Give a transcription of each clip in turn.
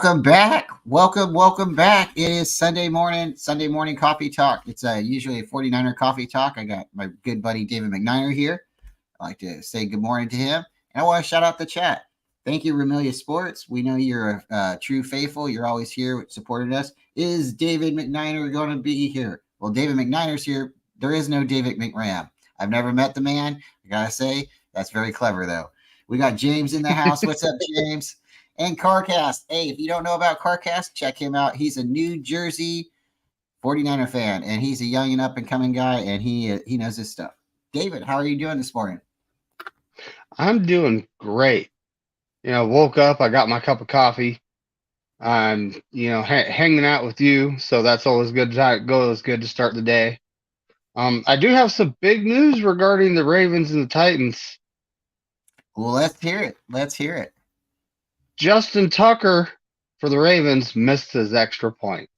Welcome back. Welcome back. It is Sunday morning coffee talk. It's usually a 49er coffee talk. I got my good buddy David McNiner here. I'd like to say good morning to him. And I want to shout out the chat. Thank you, Remelia Sports. We know you're a true faithful. You're always here supporting us. Is David McNiner going to be here? Well, David McNiner's here. There is no David McRam. I've never met the man. I got to say, that's very clever, though. We got James in the house. What's up, James? And CarCast. Hey, if you don't know about CarCast, check him out. He's a New Jersey 49er fan, and he's a young and up-and-coming guy, and he knows his stuff. David, how are you doing this morning? I'm doing great. Woke up, I got my cup of coffee. I'm, hanging out with you, so that's always good to start the day. I do have some big news regarding the Ravens and the Titans. Well, let's hear it. Justin Tucker for the Ravens missed his extra point.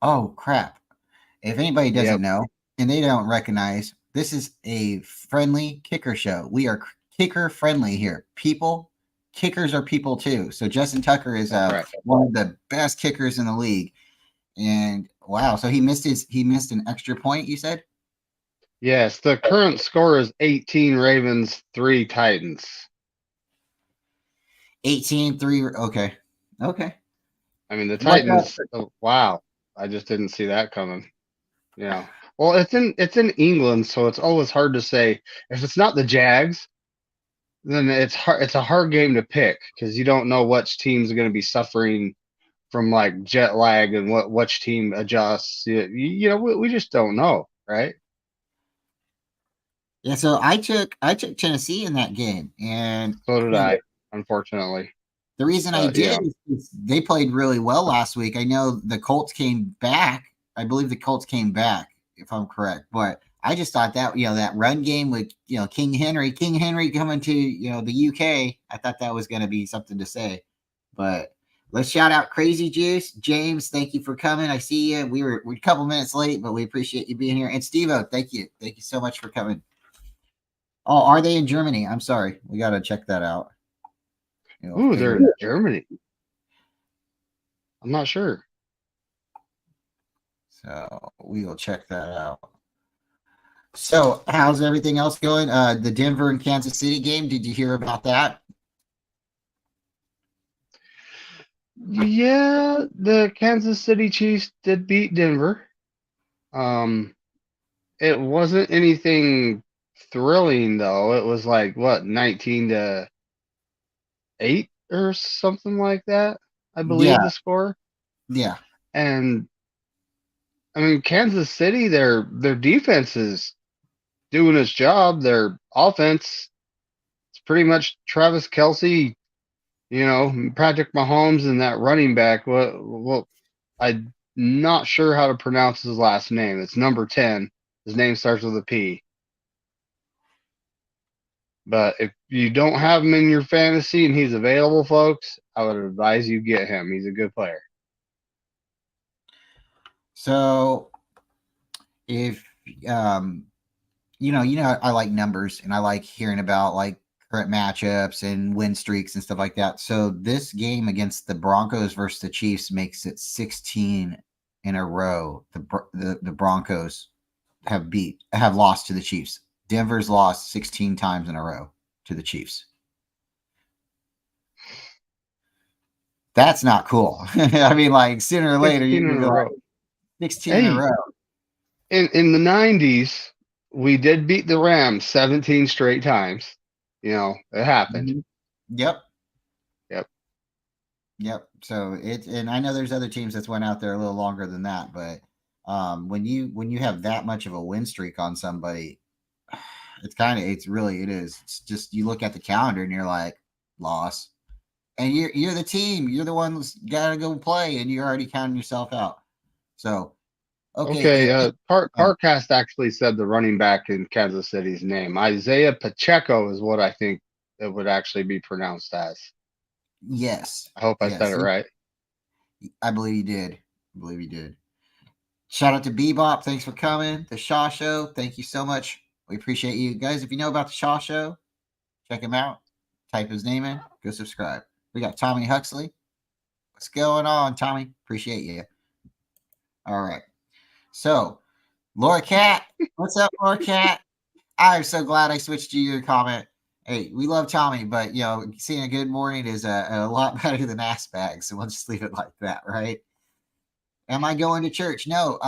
Oh, crap. If anybody doesn't know and they don't recognize, this is a friendly kicker show. We are kicker friendly here. Kickers are people too. So Justin Tucker is one of the best kickers in the league. And wow, so he missed an extra point, you said? Yes, the current score is 18 Ravens, 3 Titans. 18-3. Okay. I mean, the Titans. Wow, I just didn't see that coming. Yeah. Well, it's in England, so it's always hard to say. If it's not the Jags, then it's hard. It's a hard game to pick because you don't know which team's going to be suffering from like jet lag and which team adjusts. We just don't know, right? Yeah. So I took Tennessee in that game, and so did I. Unfortunately, the reason I did is they played really well last week. I know the Colts came back. I believe the Colts came back, if I'm correct, but I just thought that, that run game with, King Henry coming to, the UK, I thought that was going to be something to say. But let's shout out Crazy Juice. James, thank you for coming. I see you. We're a couple minutes late, but we appreciate you being here. And Steve-O, thank you. Thank you so much for coming. Oh, are they in Germany? I'm sorry. We got to check that out. They're in Germany. I'm not sure. So we will check that out. So how's everything else going? The Denver and Kansas City game, did you hear about that? Yeah, the Kansas City Chiefs did beat Denver. It wasn't anything thrilling though. It was like 19-8 or something like that, I believe the score. Yeah. And I mean, Kansas City, their defense is doing its job. Their offense, it's pretty much Travis Kelce, Patrick Mahomes and that running back. Well, I'm not sure how to pronounce his last name. It's number 10. His name starts with a P. But if you don't have him in your fantasy and he's available, folks, I would advise you get him. He's a good player. So if I like numbers and I like hearing about like current matchups and win streaks and stuff like that. So this game against the Broncos versus the Chiefs makes it 16 in a row. The Broncos have lost to the Chiefs. Denver's lost 16 times in a row to the Chiefs. That's not cool. I mean, like sooner or later, you're going to go 16 in a row. In the 90s, we did beat the Rams 17 straight times. It happened. Yep. So and I know there's other teams that's went out there a little longer than that, but when you have that much of a win streak on somebody, it is. It's just you look at the calendar and you're like, loss. And you're the team. You're the one who's got to go play, and you're already counting yourself out. So, okay. CarCast actually said the running back in Kansas City's name. Isaiah Pacheco is what I think it would actually be pronounced as. Yes. I hope I said it right. I believe you did. Shout out to Bebop. Thanks for coming. The Shaw Show. Thank you so much. We appreciate you guys. If you know about the Shaw Show, check him out. Type his name in. Go subscribe. We got Tommy Huxley. What's going on, Tommy? Appreciate you. All right. So, Laura Cat, what's up, Laura Cat? I'm so glad I switched to your comment. Hey, we love Tommy, but seeing a good morning is a lot better than ass bags. So we'll just leave it like that, right? Am I going to church? No.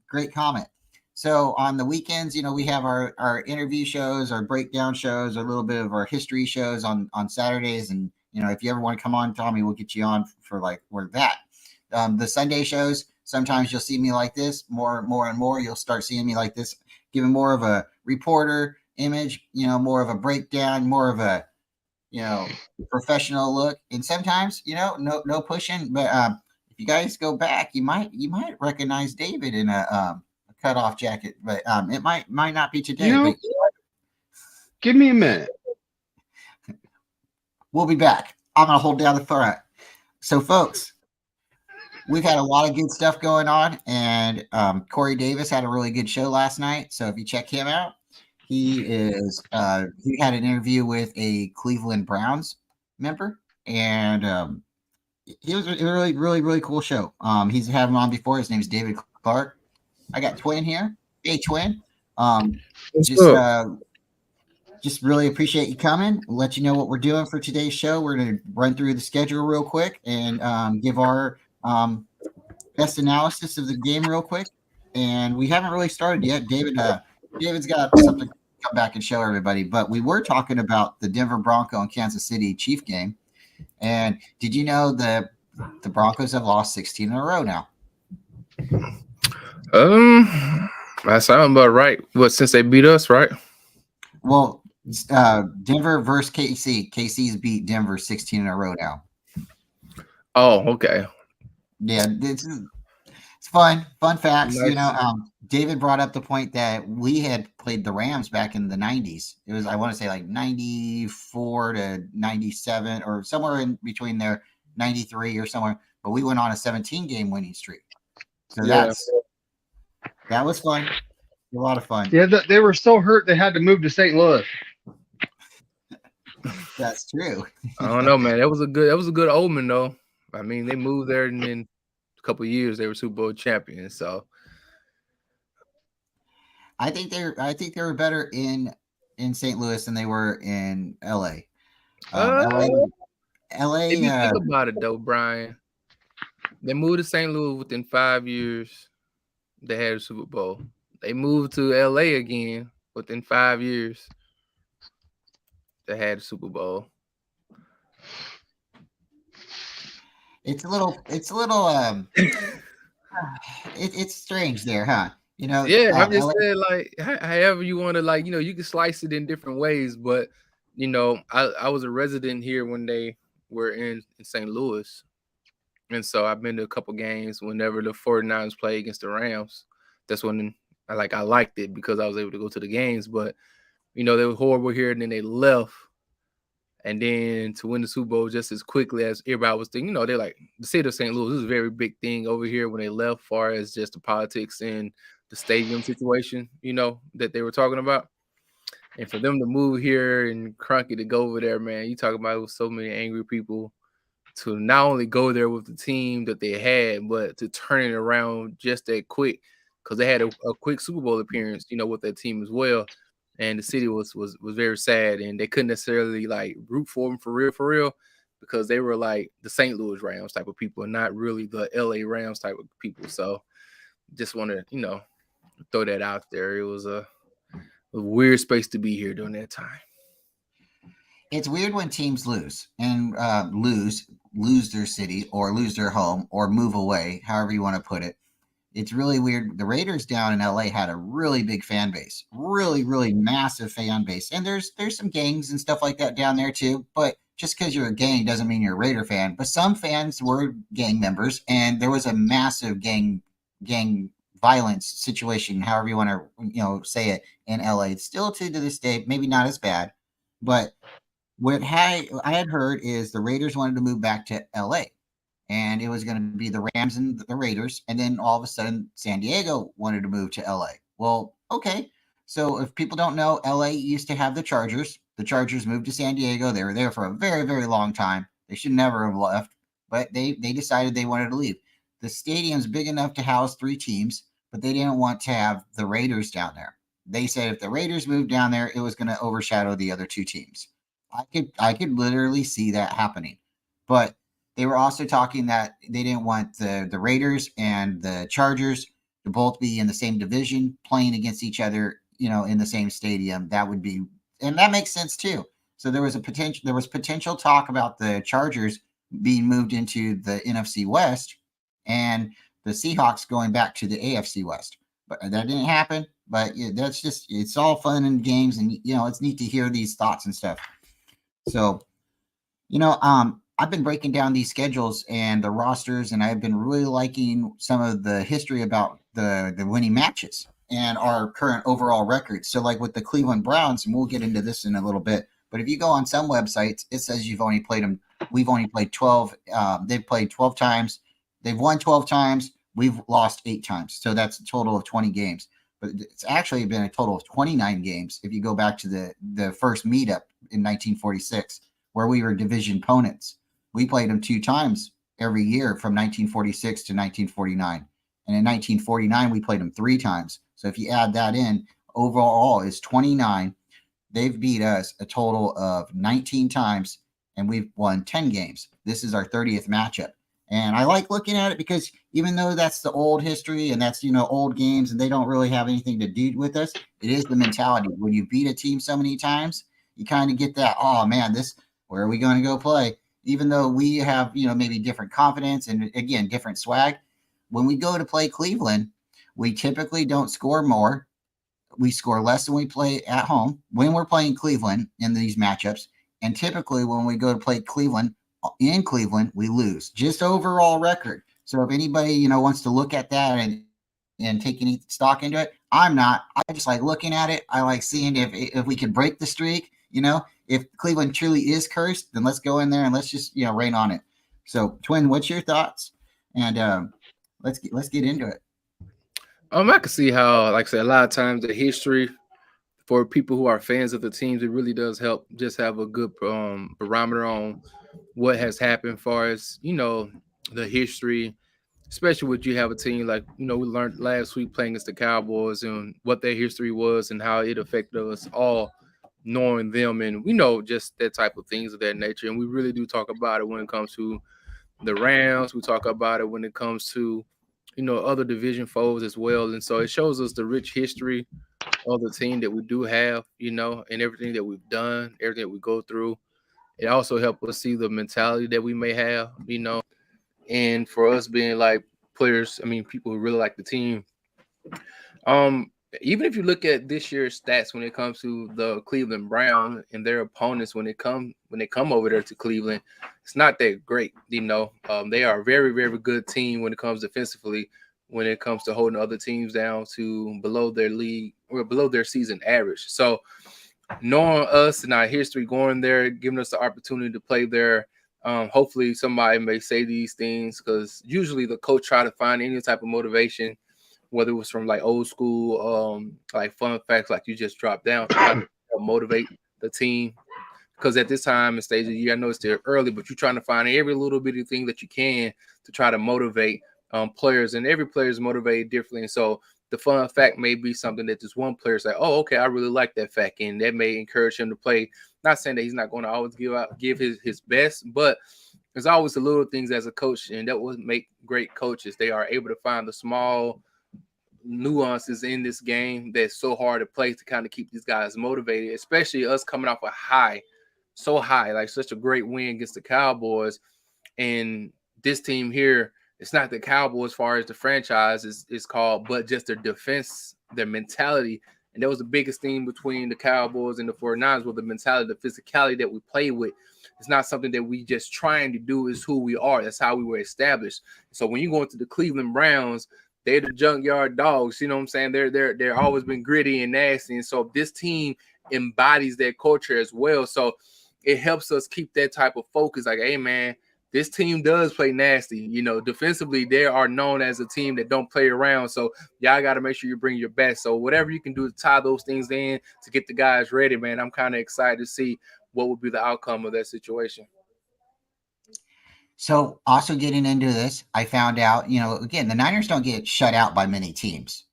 Great comment. So on the weekends, we have our interview shows, our breakdown shows, a little bit of our history shows on Saturdays. And if you ever want to come on, Tommy, we'll get you on for like where that. The Sunday shows, sometimes you'll see me like this, more and more. You'll start seeing me like this, giving more of a reporter image, more of a breakdown, more of a professional look. And sometimes, no pushing, but if you guys go back, you might recognize David in a cutoff jacket, but it might not be today. But give me a minute. We'll be back. I'm gonna hold down the front. So, folks, we've had a lot of good stuff going on, and Corey Davis had a really good show last night. So if you check him out, he had an interview with a Cleveland Browns member, and he was a really, really, really cool show. He's had him on before. His name is David Clark. I got Twin here. Hey, Twin. Just really appreciate you coming. We'll let you know what we're doing for today's show. We're going to run through the schedule real quick and give our best analysis of the game real quick. And we haven't really started yet. David's got something to come back and show everybody. But we were talking about the Denver Bronco and Kansas City Chief game. And did you know that the Broncos have lost 16 in a row now? That sounds about right. Since they beat us, right? Well, Denver versus KC. KC's beat Denver 16 in a row now. Oh, okay. Yeah, it's fun facts. Nice. David brought up the point that we had played the Rams back in the 90s. It was, I want to say, like 94 to 97 or somewhere in between there, 93 or somewhere. But we went on a 17-game winning streak. So that was fun. A lot of fun. Yeah, they were so hurt they had to move to St. Louis. That's true. I don't know, man. That was a good omen, though. I mean, they moved there, and then a couple of years they were Super Bowl champions. So I think they were better in St. Louis than they were in LA. LA. If you think about it, though, Brian, they moved to St. Louis within 5 years. They had a Super Bowl. They moved to LA again within 5 years. They had a Super Bowl. It's a little it's strange there, huh? Yeah, I'm just saying, like, however you want to, like, you can slice it in different ways, but I was a resident here when they were in St. Louis, and so I've been to a couple games whenever the 49ers play against the Rams. That's when I liked it because I was able to go to the games, but they were horrible here, and then they left. And then to win the Super Bowl just as quickly as everybody was thinking, they're like, the city of St. Louis, this is a very big thing over here when they left, far as just the politics and the stadium situation, that they were talking about. And for them to move here and Kroenke to go over there, man, you talk about it with so many angry people to not only go there with the team that they had, but to turn it around just that quick because they had a quick Super Bowl appearance, with that team as well. And the city was very sad, and they couldn't necessarily like root for them for real, because they were like the St. Louis Rams type of people, and not really the LA Rams type of people. So, just want to throw that out there. It was a weird space to be here during that time. It's weird when teams lose and lose their city or lose their home or move away, however you want to put it. It's really weird. The Raiders down in LA had a really big fan base, really, really massive fan base. And there's some gangs and stuff like that down there too. But just because you're a gang doesn't mean you're a Raider fan. But some fans were gang members, and there was a massive gang violence situation, however you want to say it, in LA. It's still to this day, maybe not as bad. But what I had heard is the Raiders wanted to move back to LA. And it was going to be the Rams and the Raiders. And then all of a sudden, San Diego wanted to move to LA. Well, okay. So if people don't know, LA used to have the Chargers. The Chargers moved to San Diego. They were there for a very, very long time. They should never have left. but they decided they wanted to leave. The stadium's big enough to house 3 teams, but they didn't want to have the Raiders down there. They said if the Raiders moved down there, it was going to overshadow the other 2 teams. I could literally see that happening. But they were also talking that they didn't want the Raiders and the Chargers to both be in the same division playing against each other, in the same stadium. That would be, and that makes sense too. So there was potential talk about the Chargers being moved into the NFC West and the Seahawks going back to the AFC West. But that didn't happen. But that's just, it's all fun and games, and it's neat to hear these thoughts and stuff. So, I've been breaking down these schedules and the rosters, and I've been really liking some of the history about the winning matches and our current overall record. So, like with the Cleveland Browns, and we'll get into this in a little bit, but if you go on some websites, it says we've only played 12. They've played 12 times. They've won 12 times. We've lost 8 times. So that's a total of 20 games. But it's actually been a total of 29 games if you go back to the first meetup in 1946, where we were division opponents. We played them 2 times every year from 1946 to 1949. And in 1949, we played them 3 times. So if you add that in, overall is 29. They've beat us a total of 19 times, and we've won 10 games. This is our 30th matchup. And I like looking at it because even though that's the old history and that's, old games and they don't really have anything to do with us, it is the mentality. When you beat a team so many times, you kind of get that, oh man, where are we going to go play? Even though we have, maybe different confidence and again, different swag. When we go to play Cleveland, we typically don't score more. We score less than we play at home when we're playing Cleveland in these matchups. And typically when we go to play Cleveland, in Cleveland, we lose. Just overall record. So if anybody, wants to look at that and take any stock into it, I'm not. I just like looking at it. I like seeing if we can break the streak. If Cleveland truly is cursed, then let's go in there and let's just rain on it. So, Twin, what's your thoughts? And let's get into it. I can see how, like I said, a lot of times the history for people who are fans of the teams, it really does help just have a good barometer on what has happened as far as, the history, especially when you have a team like, we learned last week playing against the Cowboys and what their history was and how it affected us all knowing them. And we know just that type of things of that nature. And we really do talk about it when it comes to the Rams. We talk about it when it comes to, other division foes as well. And so it shows us the rich history of the team that we do have, and everything that we've done, everything that we go through. It also helps us see the mentality that we may have, and for us being like players, people who really like the team. Even if you look at this year's stats when it comes to the Cleveland Browns and their opponents when they come over there to Cleveland, it's not that great. They are a very, very good team when it comes defensively, when it comes to holding other teams down to below their league or below their season average. So knowing us and our history going there, giving us the opportunity to play there, hopefully somebody may say these things because usually the coach try to find any type of motivation, whether it was from like old school, like fun facts like you just dropped down to help motivate the team. Because at this time and stage of the year, I know it's still early, but you're trying to find every little bitty thing that you can to try to motivate players, and every player is motivated differently. And so the fun fact may be something that this one player is like, oh, okay, I really like that fact, and that may encourage him to play. Not saying that he's not going to always give his best, but there's always the little things as a coach, and that would make great coaches. They are able to find the small nuances in this game that's so hard to play to kind of keep these guys motivated, especially us coming off a high, so high, like such a great win against the Cowboys. And this team here, it's not the Cowboys as far as the franchise is called, but just their defense, their mentality. And that was the biggest thing between the Cowboys and the 49ers, with the mentality, the physicality that we play with. It's not something that we just trying to do. It's who we are. That's how we were established. So when you go into the Cleveland Browns, they're the junkyard dogs. You know what I'm saying? They're always been gritty and nasty. And so this team embodies that culture as well. So it helps us keep that type of focus. Like, hey, man, this team does play nasty. Defensively, they are known as a team that don't play around. So y'all got to make sure you bring your best. So whatever you can do to tie those things in to get the guys ready, man, I'm kind of excited to see what would be the outcome of that situation. So also getting into this, I found out, again, the Niners don't get shut out by many teams,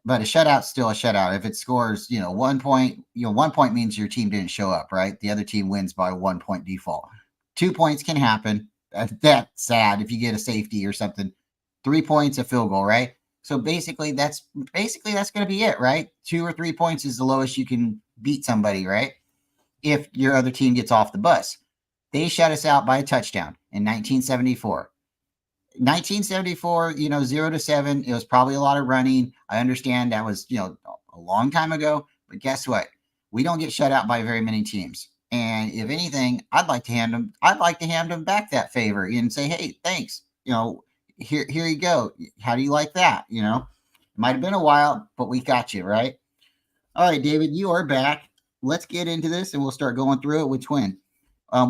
but a shutout's still a shutout. If it scores, 1 point, 1 point means your team didn't show up, right? The other team wins by 1 point default. 2 points can happen. That's sad if you get a safety or something. 3 points, a field goal, right? So basically that's going to be it, right? 2 or 3 points is the lowest you can beat somebody, right? If your other team gets off the bus. They shut us out by a touchdown in 1974. 1974, 0-7. It was probably a lot of running. I understand that was, a long time ago. But guess what? We don't get shut out by very many teams. And if anything, I'd like to hand them back that favor and say, hey, thanks. Here you go. How do you like that? It might have been a while, but we got you, right? All right, David, you are back. Let's get into this and we'll start going through it with Twin.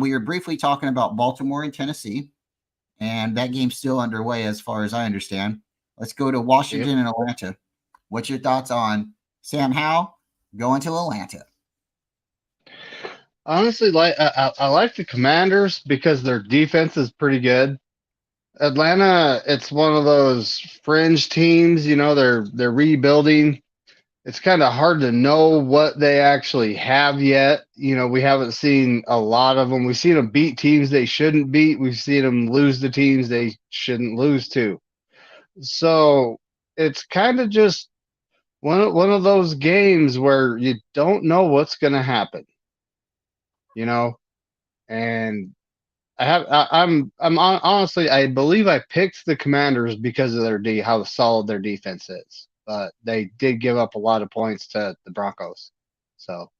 We were briefly talking about Baltimore and Tennessee, and that game's still underway as far as I understand. Let's go to Washington and Atlanta. What's your thoughts on Sam Howell going to Atlanta? Honestly, I like the Commanders because their defense is pretty good. Atlanta, it's one of those fringe teams, they're rebuilding. It's kind of hard to know what they actually have yet. We haven't seen a lot of them. We've seen them beat teams they shouldn't beat. We've seen them lose the teams they shouldn't lose to. So it's kind of just one of those games where you don't know what's going to happen, and honestly, I believe I picked the Commanders because of how solid their defense is. But they did give up a lot of points to the Broncos. So,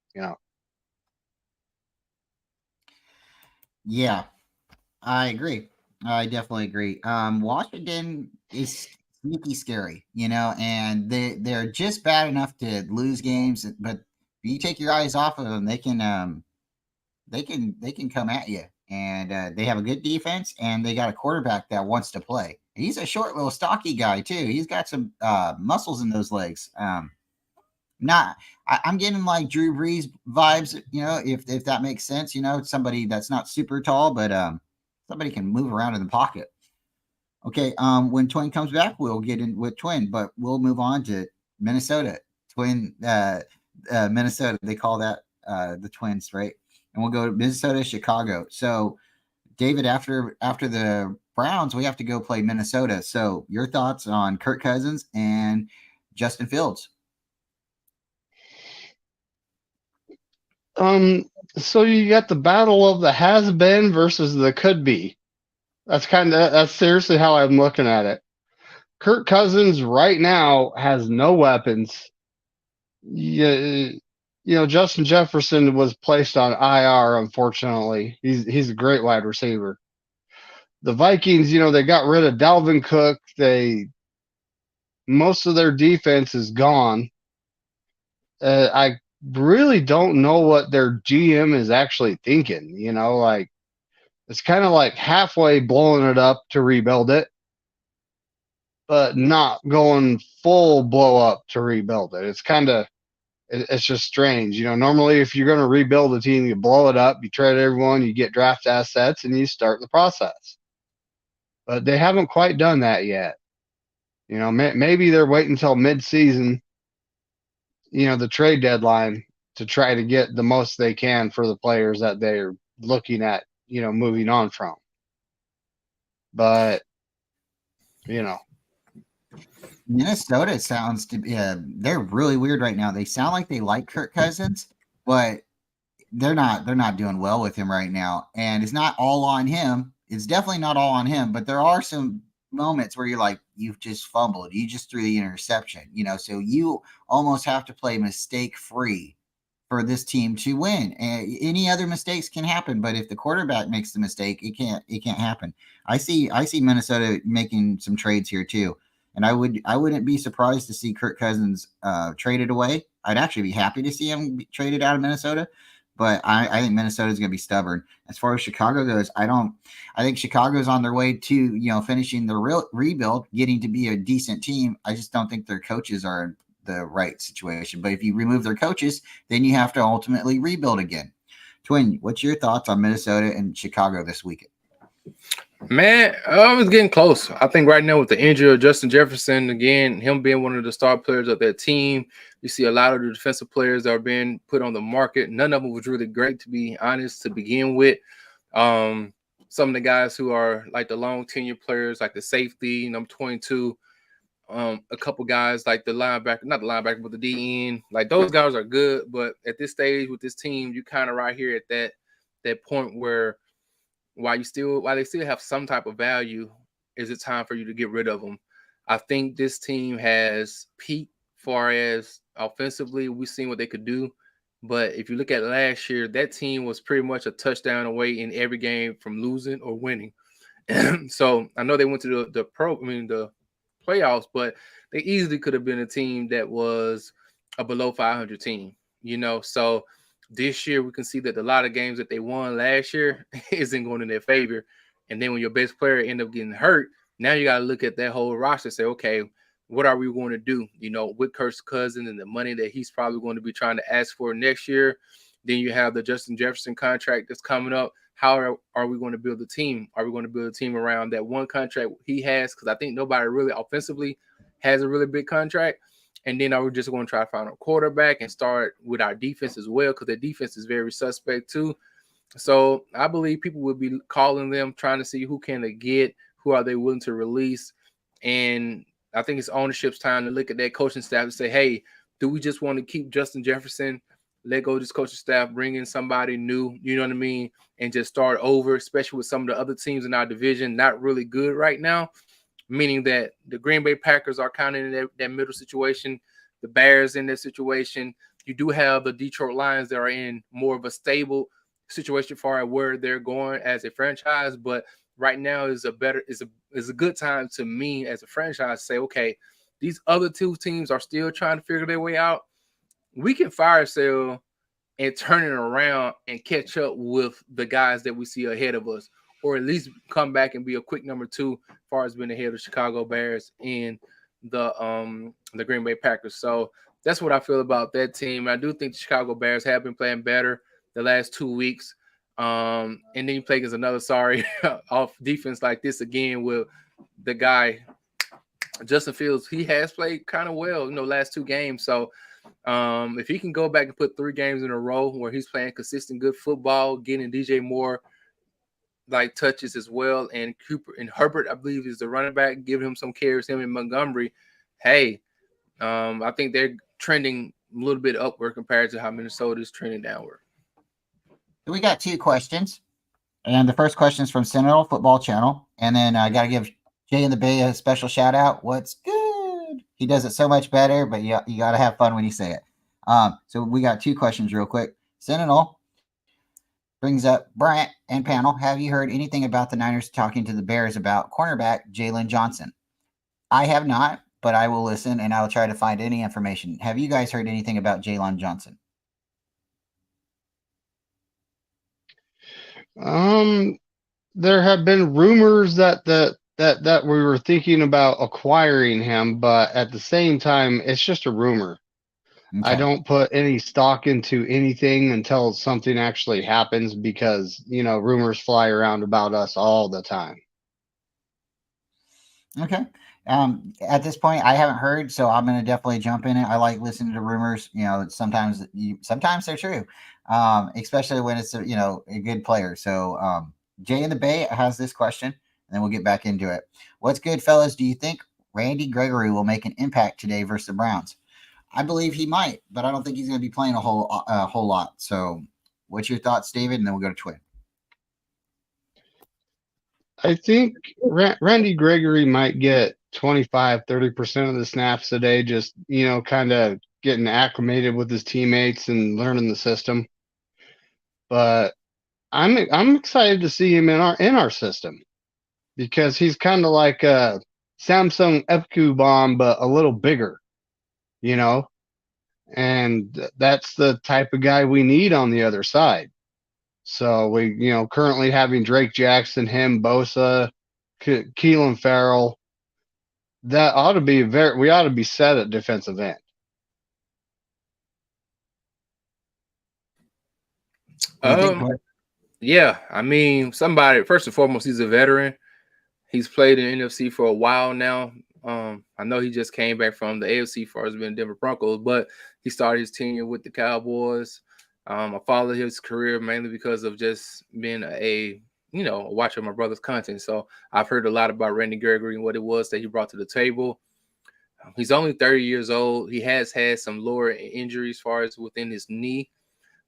Yeah, I agree. I definitely agree. Washington is sneaky scary, and they're just bad enough to lose games, but if you take your eyes off of them, they can come at you. And they have a good defense, and they got a quarterback that wants to play. He's a short, little, stocky guy too. He's got some muscles in those legs. I'm getting like Drew Brees vibes, if that makes sense. Somebody that's not super tall, but somebody can move around in the pocket. Okay, when Twin comes back, we'll get in with Twin, but we'll move on to Minnesota. Minnesota, they call that the Twins, right? And we'll go to Minnesota, Chicago. So, David, after the Browns, we have to go play Minnesota. So, your thoughts on Kirk Cousins and Justin Fields? So you got the battle of the has been versus the could be. That's seriously how I'm looking at it. Kirk Cousins right now has no weapons. Justin Jefferson was placed on IR, unfortunately. He's a great wide receiver. The Vikings, they got rid of Dalvin Cook. Most of their defense is gone. I really don't know what their GM is actually thinking. It's kind of like halfway blowing it up to rebuild it, but not going full blow up to rebuild it. It's just strange. Normally if you're going to rebuild a team, you blow it up, you trade everyone, you get draft assets, and you start the process. But they haven't quite done that yet. Maybe they're waiting until mid-season, the trade deadline, to try to get the most they can for the players that they're looking at, moving on from. But, Minnesota sounds to be they're really weird right now. They sound like they like Kirk Cousins, but they're not doing well with him right now. And it's not all on him. It's definitely not all on him, but there are some moments where you're like, you've just fumbled. You just threw the interception, so you almost have to play mistake free for this team to win. And any other mistakes can happen, but if the quarterback makes the mistake, it can't happen. I see Minnesota making some trades here too. And I wouldn't be surprised to see Kirk Cousins traded away. I'd actually be happy to see him traded out of Minnesota, but I think Minnesota is going to be stubborn. As far as Chicago goes, I think Chicago's on their way to finishing the rebuild, getting to be a decent team. I just don't think their coaches are in the right situation. But if you remove their coaches, then you have to ultimately rebuild again. Twin, what's your thoughts on Minnesota and Chicago this weekend? Man, I was getting close. I think right now with the injury of Justin Jefferson, again, him being one of the star players of that team, you see a lot of the defensive players that are being put on the market. None of them was really great, to be honest, to begin with. Some of the guys who are like the long tenure players, like the safety, number 22, a couple guys like the linebacker, not the linebacker, but the DN, like those guys are good. But at this stage with this team, you kind of right here at that point where while they still have some type of value, is it time for you to get rid of them? I think this team has peaked far as offensively. We've seen what they could do. But if you look at last year, that team was pretty much a touchdown away in every game from losing or winning. So I know they went to the playoffs, but they easily could have been a team that was a below 500 team, So this year we can see that a lot of games that they won last year isn't going in their favor. And then when your best player end up getting hurt, now you got to look at that whole roster and say, okay, what are we going to do? With Kirk Cousins and the money that he's probably going to be trying to ask for next year. Then you have the Justin Jefferson contract that's coming up. How are we going to build a team? Are we going to build a team around that one contract he has? Because I think nobody really offensively has a really big contract. And then are we just going to try to find a quarterback and start with our defense as well? Because the defense is very suspect too. So I believe people will be calling them, trying to see who can they get, who are they willing to release. And I think it's ownership's time to look at that coaching staff and say, hey, do we just want to keep Justin Jefferson, let go of this coaching staff, bring in somebody new, you know what I mean, and just start over, especially with some of the other teams in our division not really good right now, meaning that the Green Bay Packers are kind of in that middle situation, the Bears in that situation. You do have the Detroit Lions that are in more of a stable situation far as where they're going as a franchise, but right now is a good time to me as a franchise to say, okay, these other two teams are still trying to figure their way out. We can fire sale and turn it around and catch up with the guys that we see ahead of us, or at least come back and be a quick number two as far as being ahead of the Chicago Bears and the Green Bay Packers. So that's what I feel about that team. I do think the Chicago Bears have been playing better the last 2 weeks. And then you play against another off defense like this again with the guy Justin Fields. He has played kind of well, last 2 games. So if he can go back and put 3 games in a row where he's playing consistent good football, getting DJ Moore like touches as well, and Cooper and Herbert, I believe, is the running back, giving him some carries, him in Montgomery. Hey, I think they're trending a little bit upward compared to how Minnesota is trending downward. We got 2 questions, and the first question is from Sentinel Football Channel, and then I got to give Jay in the Bay a special shout out. What's good? He does it so much better, but you got to have fun when you say it. So we got 2 questions real quick. Sentinel brings up Bryant and panel. Have you heard anything about the Niners talking to the Bears about cornerback Jaylon Johnson? I have not, but I will listen and I will try to find any information. Have you guys heard anything about Jaylon Johnson? There have been rumors that we were thinking about acquiring him, but at the same time, it's just a rumor. Okay. I don't put any stock into anything until something actually happens because, rumors fly around about us all the time. Okay. At this point, I haven't heard, so I'm going to definitely jump in it. I like listening to rumors. Sometimes they're true, especially when it's a good player. So Jay in the Bay has this question, and then we'll get back into it. What's good, fellas? Do you think Randy Gregory will make an impact today versus the Browns? I believe he might, but I don't think he's going to be playing a whole lot. So, what's your thoughts, David? And then we'll go to Twin. I think Randy Gregory might get 25-30% of the snaps a day, just kind of getting acclimated with his teammates and learning the system. But I'm excited to see him in our system because he's kind of like a Samsung FQ bomb, but a little bigger, and that's the type of guy we need on the other side. So we, currently having Drake Jackson, him, Bosa, Keelan Farrell, that ought to be we ought to be set at defensive end. Yeah, I mean, somebody, first and foremost, he's a veteran. He's played in NFC for a while now. I know he just came back from the AFC for as being Denver Broncos, but he started his tenure with the Cowboys. I followed his career mainly because of just being a watching my brother's content. So I've heard a lot about Randy Gregory and what it was that he brought to the table. He's only 30 years old. He has had some lower injuries as far as within his knee,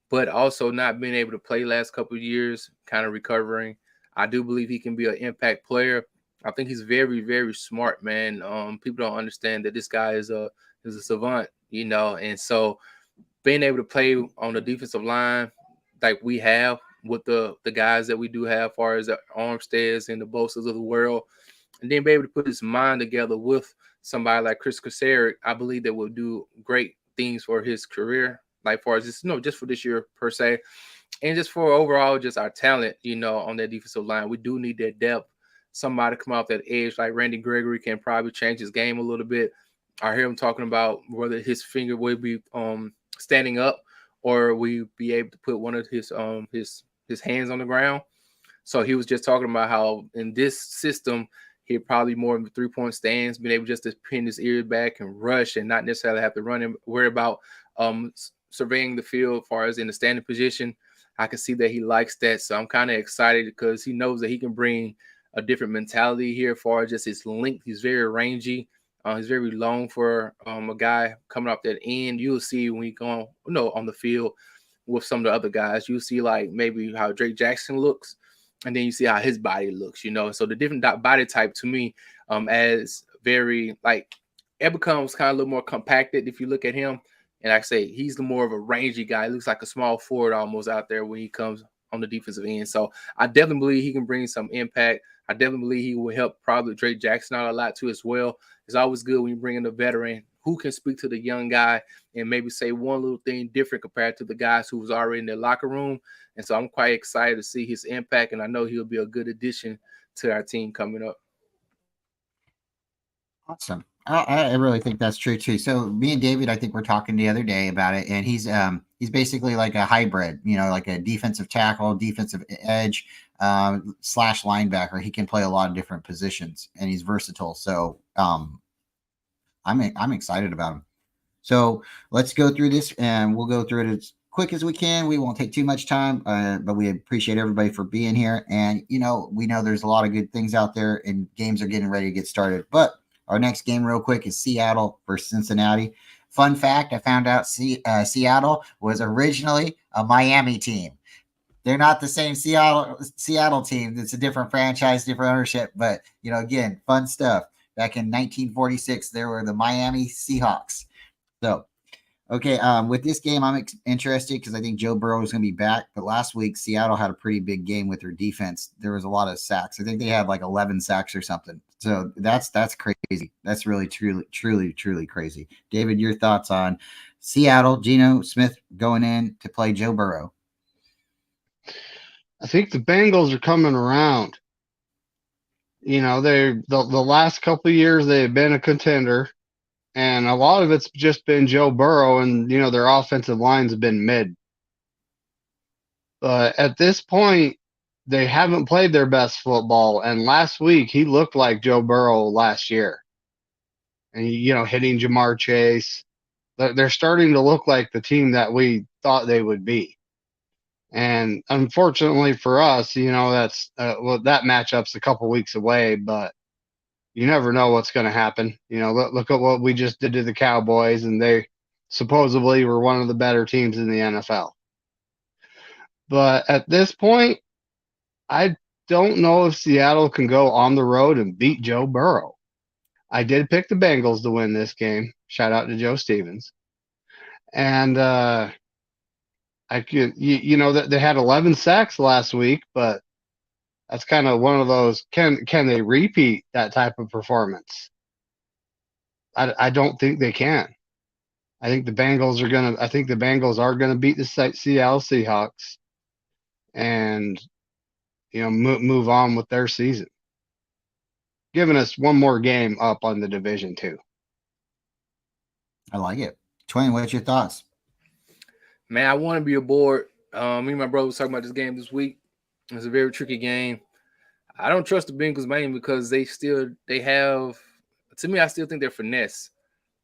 but also not being able to play last couple of years, kind of recovering. I do believe he can be an impact player. I think he's very, very smart, man. People don't understand that this guy is a savant, and so being able to play on the defensive line like we have with the guys that we do have, as far as the Armsteads and the Bosas of the world, and then be able to put his mind together with somebody like Chris Kocurek, I believe that will do great things for his career, like far as just just for this year per se, and just for overall just our talent, on that defensive line. We do need that depth. Somebody come off that edge like Randy Gregory can probably change his game a little bit. I hear him talking about whether his finger will be standing up or we be able to put one of his hands on the ground. So he was just talking about how in this system he'd probably more in the 3-point stands, being able just to pin his ears back and rush and not necessarily have to run and worry about surveying the field as far as in the standing position. I can see that he likes that. So I'm kind of excited because he knows that he can bring a different mentality here as far as just his length. He's very rangy. He's very long for a guy coming off that end. You'll see when he go on the field with some of the other guys, you'll see like maybe how Drake Jackson looks, and then you see how his body looks, So the different body type to me as very like it becomes kind of a little more compacted if you look at him. And like I say, he's the more of a rangy guy. He looks like a small forward almost out there when he comes on the defensive end. So I definitely believe he can bring some impact. I definitely believe he will help probably Drake Jackson out a lot too as well. It's always good when you bring in a veteran who can speak to the young guy and maybe say one little thing different compared to the guys who was already in their locker room. And so I'm quite excited to see his impact, and I know he'll be a good addition to our team coming up. Awesome. I really think that's true too. So me and David, I think we're talking the other day about it, and he's basically like a hybrid, like a defensive tackle, defensive edge, / linebacker. He can play a lot of different positions, and he's versatile. So I'm excited about him. So let's go through this, and we'll go through it as quick as we can. We won't take too much time, but we appreciate everybody for being here. And we know there's a lot of good things out there, and games are getting ready to get started. But our next game, real quick, is Seattle versus Cincinnati. Fun fact: I found out Seattle was originally a Miami team. They're not the same Seattle team. It's a different franchise, different ownership. But again, fun stuff. Back in 1946, there were the Miami Seahawks. So, okay, with this game, I'm interested because I think Joe Burrow is going to be back. But last week, Seattle had a pretty big game with their defense. There was a lot of sacks. I think they had like 11 sacks or something. So that's crazy. That's really, truly crazy. David, your thoughts on Seattle, Geno Smith going in to play Joe Burrow? I think the Bengals are coming around. They're the last couple of years they've been a contender, and a lot of it's just been Joe Burrow, and their offensive lines have been mid. But at this point, they haven't played their best football, and last week he looked like Joe Burrow last year. And hitting Jamar Chase, they're starting to look like the team that we thought they would be. And unfortunately for us, that's that matchup's a couple weeks away, but you never know what's going to happen. Look at what we just did to the Cowboys, and they supposedly were one of the better teams in the NFL. But at this point, I don't know if Seattle can go on the road and beat Joe Burrow. I did pick the Bengals to win this game. Shout out to Joe Stevens. And they had 11 sacks last week, but that's kind of one of those. Can they repeat that type of performance? I don't think they can. I think the Bengals are gonna beat the Seattle Seahawks, and move on with their season, giving us one more game up on the division too. I like it. Twain, what's your thoughts? Man, I want to be aboard. Me and my brother was talking about this game this week. It's a very tricky game. I don't trust the Bengals mainly because they have, to me, I still think they're finesse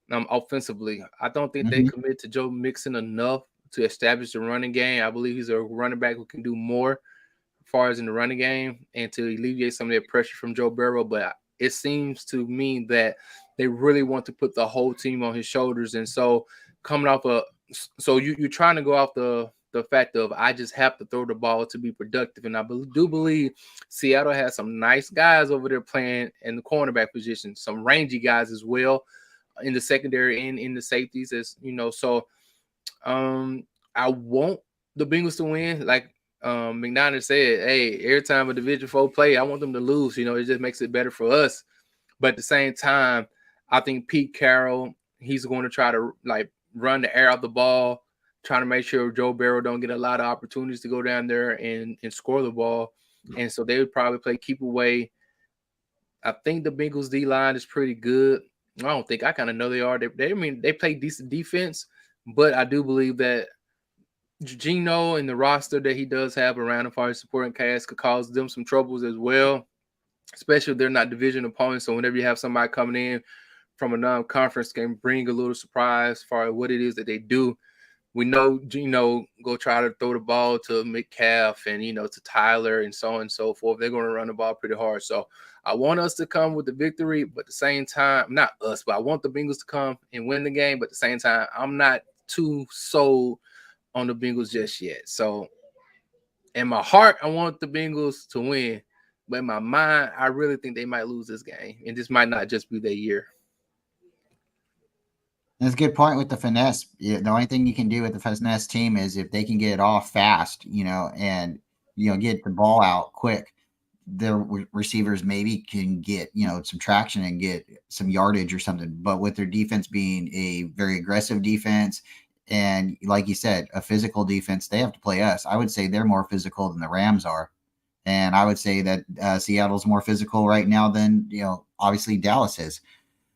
offensively. I don't think they commit to Joe Mixon enough to establish the running game. I believe he's a running back who can do more as far as in the running game and to alleviate some of that pressure from Joe Burrow. But it seems to me that they really want to put the whole team on his shoulders. And so coming off you're trying to go off the fact of I just have to throw the ball to be productive. And I do believe Seattle has some nice guys over there playing in the cornerback position, some rangy guys as well in the secondary and in the safeties, as you know. So I want the Bengals to win. Like McDonald said, hey, every time a Division 4 play, I want them to lose. You know, it just makes it better for us. But at the same time, I think Pete Carroll, he's going to try to like run the air out the ball, trying to make sure Joe Burrow don't get a lot of opportunities to go down there and score the ball. And so they would probably play keep away. I think the Bengals D-line is pretty good. I kind of know they are. They play decent defense, but I do believe that Geno and the roster that he does have around him for his supporting cast could cause them some troubles as well, especially if they're not division opponents. So whenever you have somebody coming in from a non-conference, can bring a little surprise for what it is that they do. We know Geno go try to throw the ball to Metcalf and, to Tyler and so on and so forth. They're going to run the ball pretty hard. So I want us to come with the victory, but at the same time, not us, but I want the Bengals to come and win the game. But at the same time, I'm not too sold on the Bengals just yet. So in my heart, I want the Bengals to win. But in my mind, I really think they might lose this game. And this might not just be their year. That's a good point with the finesse. The only thing you can do with the finesse team is if they can get it off fast, and, get the ball out quick, their receivers maybe can get, some traction and get some yardage or something. But with their defense being a very aggressive defense and, like you said, a physical defense, they have to play us. I would say they're more physical than the Rams are. And I would say that Seattle's more physical right now than, obviously Dallas is.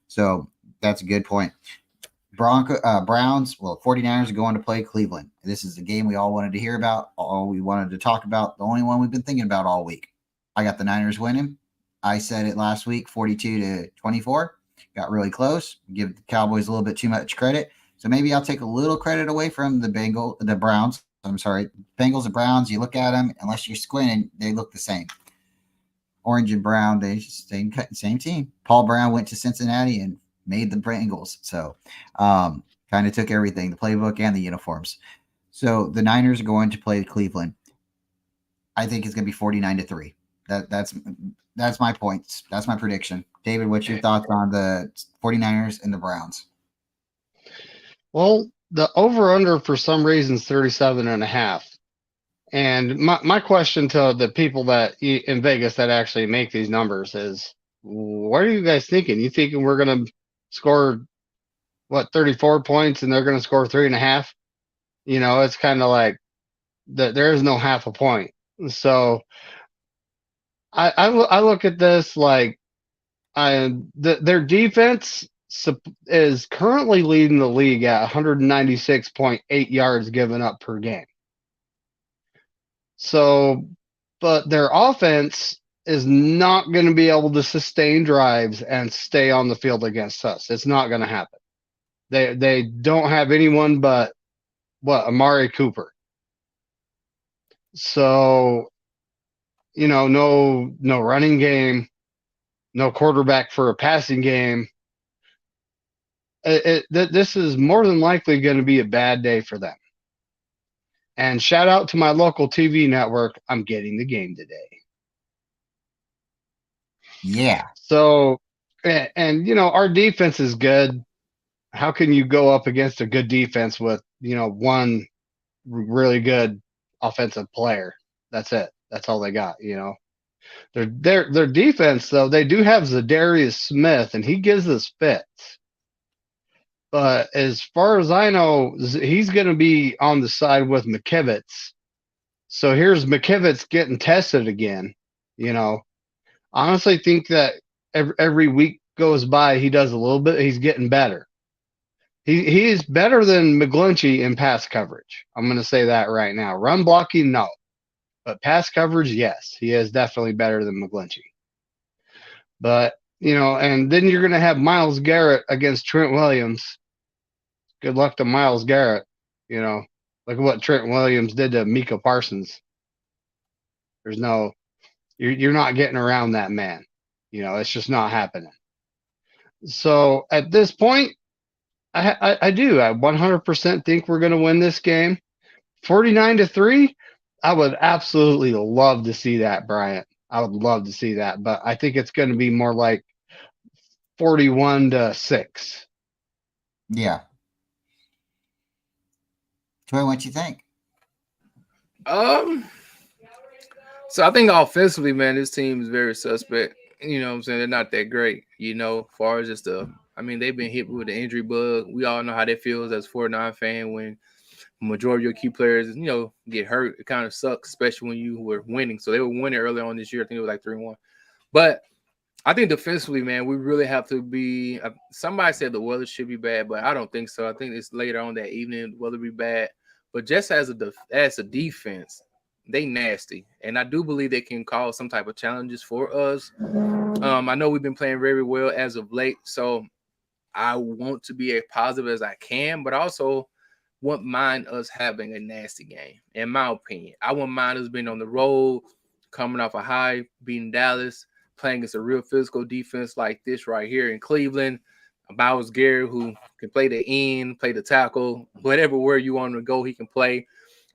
So that's a good point. Browns, 49ers are going to play Cleveland. This is the game we all wanted to hear about, all we wanted to talk about, the only one we've been thinking about all week. I got the Niners winning. I said it last week, 42-24. Got really close. Give the Cowboys a little bit too much credit. So maybe I'll take a little credit away from the Browns. I'm sorry, Bengals and Browns. You look at them, unless you're squinting, they look the same. Orange and brown, they same team. Paul Brown went to Cincinnati and made the Bengals. So kind of took everything, the playbook and the uniforms. So the Niners are going to play Cleveland. I think it's going to be 49-3. That's my points. That's my prediction. David, what's your thoughts on the 49ers and the Browns? Well, the over-under for some reason is 37.5. And my question to the people that in Vegas that actually make these numbers is, what are you guys thinking? You thinking we're going to score 34 points and they're going to score 3.5? It's kind of like there is no half a point. So I look at this like their defense is currently leading the league at 196.8 yards given up per game. So, but their offense is not going to be able to sustain drives and stay on the field against us. It's not going to happen. They don't have anyone but Amari Cooper. So, no running game, no quarterback for a passing game. This is more than likely going to be a bad day for them. And shout out to my local TV network. I'm getting the game today. Yeah. So, and our defense is good. How can you go up against a good defense with, one really good offensive player? That's it. That's all they got, Their defense, though, they do have Zadarius Smith, and he gives us fits. But as far as I know, he's going to be on the side with McKivitz. So here's McKivitz getting tested again. I honestly think that every week goes by, he does a little bit. He's getting better. He is better than McGlinchey in pass coverage. I'm going to say that right now. Run blocking, no. But pass coverage, yes, he is definitely better than McGlinchey. But, and then you're going to have Myles Garrett against Trent Williams. Good luck to Myles Garrett. Look at what Trent Williams did to Micah Parsons. You're not getting around that man. It's just not happening. So at this point, I do. I 100% think we're going to win this game. 49-3. I would absolutely love to see that, Bryant. I would love to see that, but I think it's going to be more like 41-6. Yeah. Troy, what you think? So I think offensively, man, this team is very suspect. You know what I'm saying? They're not that great, as far as just they've been hit with the injury bug. We all know how that feels as a 49 fan when majority of your key players, get hurt. It kind of sucks, especially when you were winning. So they were winning early on this year. I think it was like 3-1. But I think defensively, man, we really have to be somebody said the weather should be bad, but I don't think so. I think it's later on that evening, the weather be bad. But just as a defense, they nasty. And I do believe they can cause some type of challenges for us. I know we've been playing very well as of late, so I want to be as positive as I can, but also wouldn't mind us having a nasty game, in my opinion. I wouldn't mind us being on the road, coming off a high, beating Dallas, playing against a real physical defense like this right here in Cleveland. Myles Garrett, who can play the end, play the tackle, whatever where you want to go, he can play.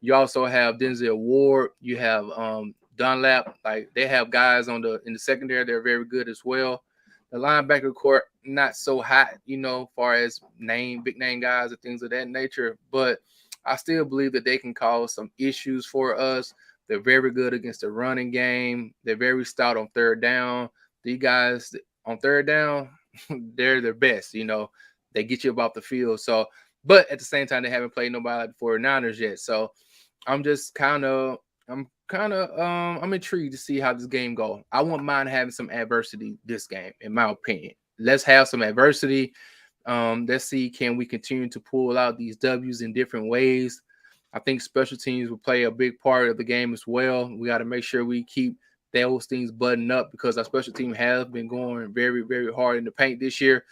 You also have Denzel Ward. You have Dunlap. Like, they have guys in the secondary. They're very good as well. The linebacker court, not so hot, far as big name guys and things of that nature. But I still believe that they can cause some issues for us. They're very good against the running game. They're very stout on third down. These guys on third down, they're their best. They get you about the field. So, but at the same time, they haven't played nobody like the 49ers yet. So I'm intrigued to see how this game goes. I wouldn't mind having some adversity this game, in my opinion. Let's have some adversity. Let's see, can we continue to pull out these W's in different ways? I think special teams will play a big part of the game as well. We got to make sure we keep those things buttoned up because our special team has been going very, very hard in the paint this year.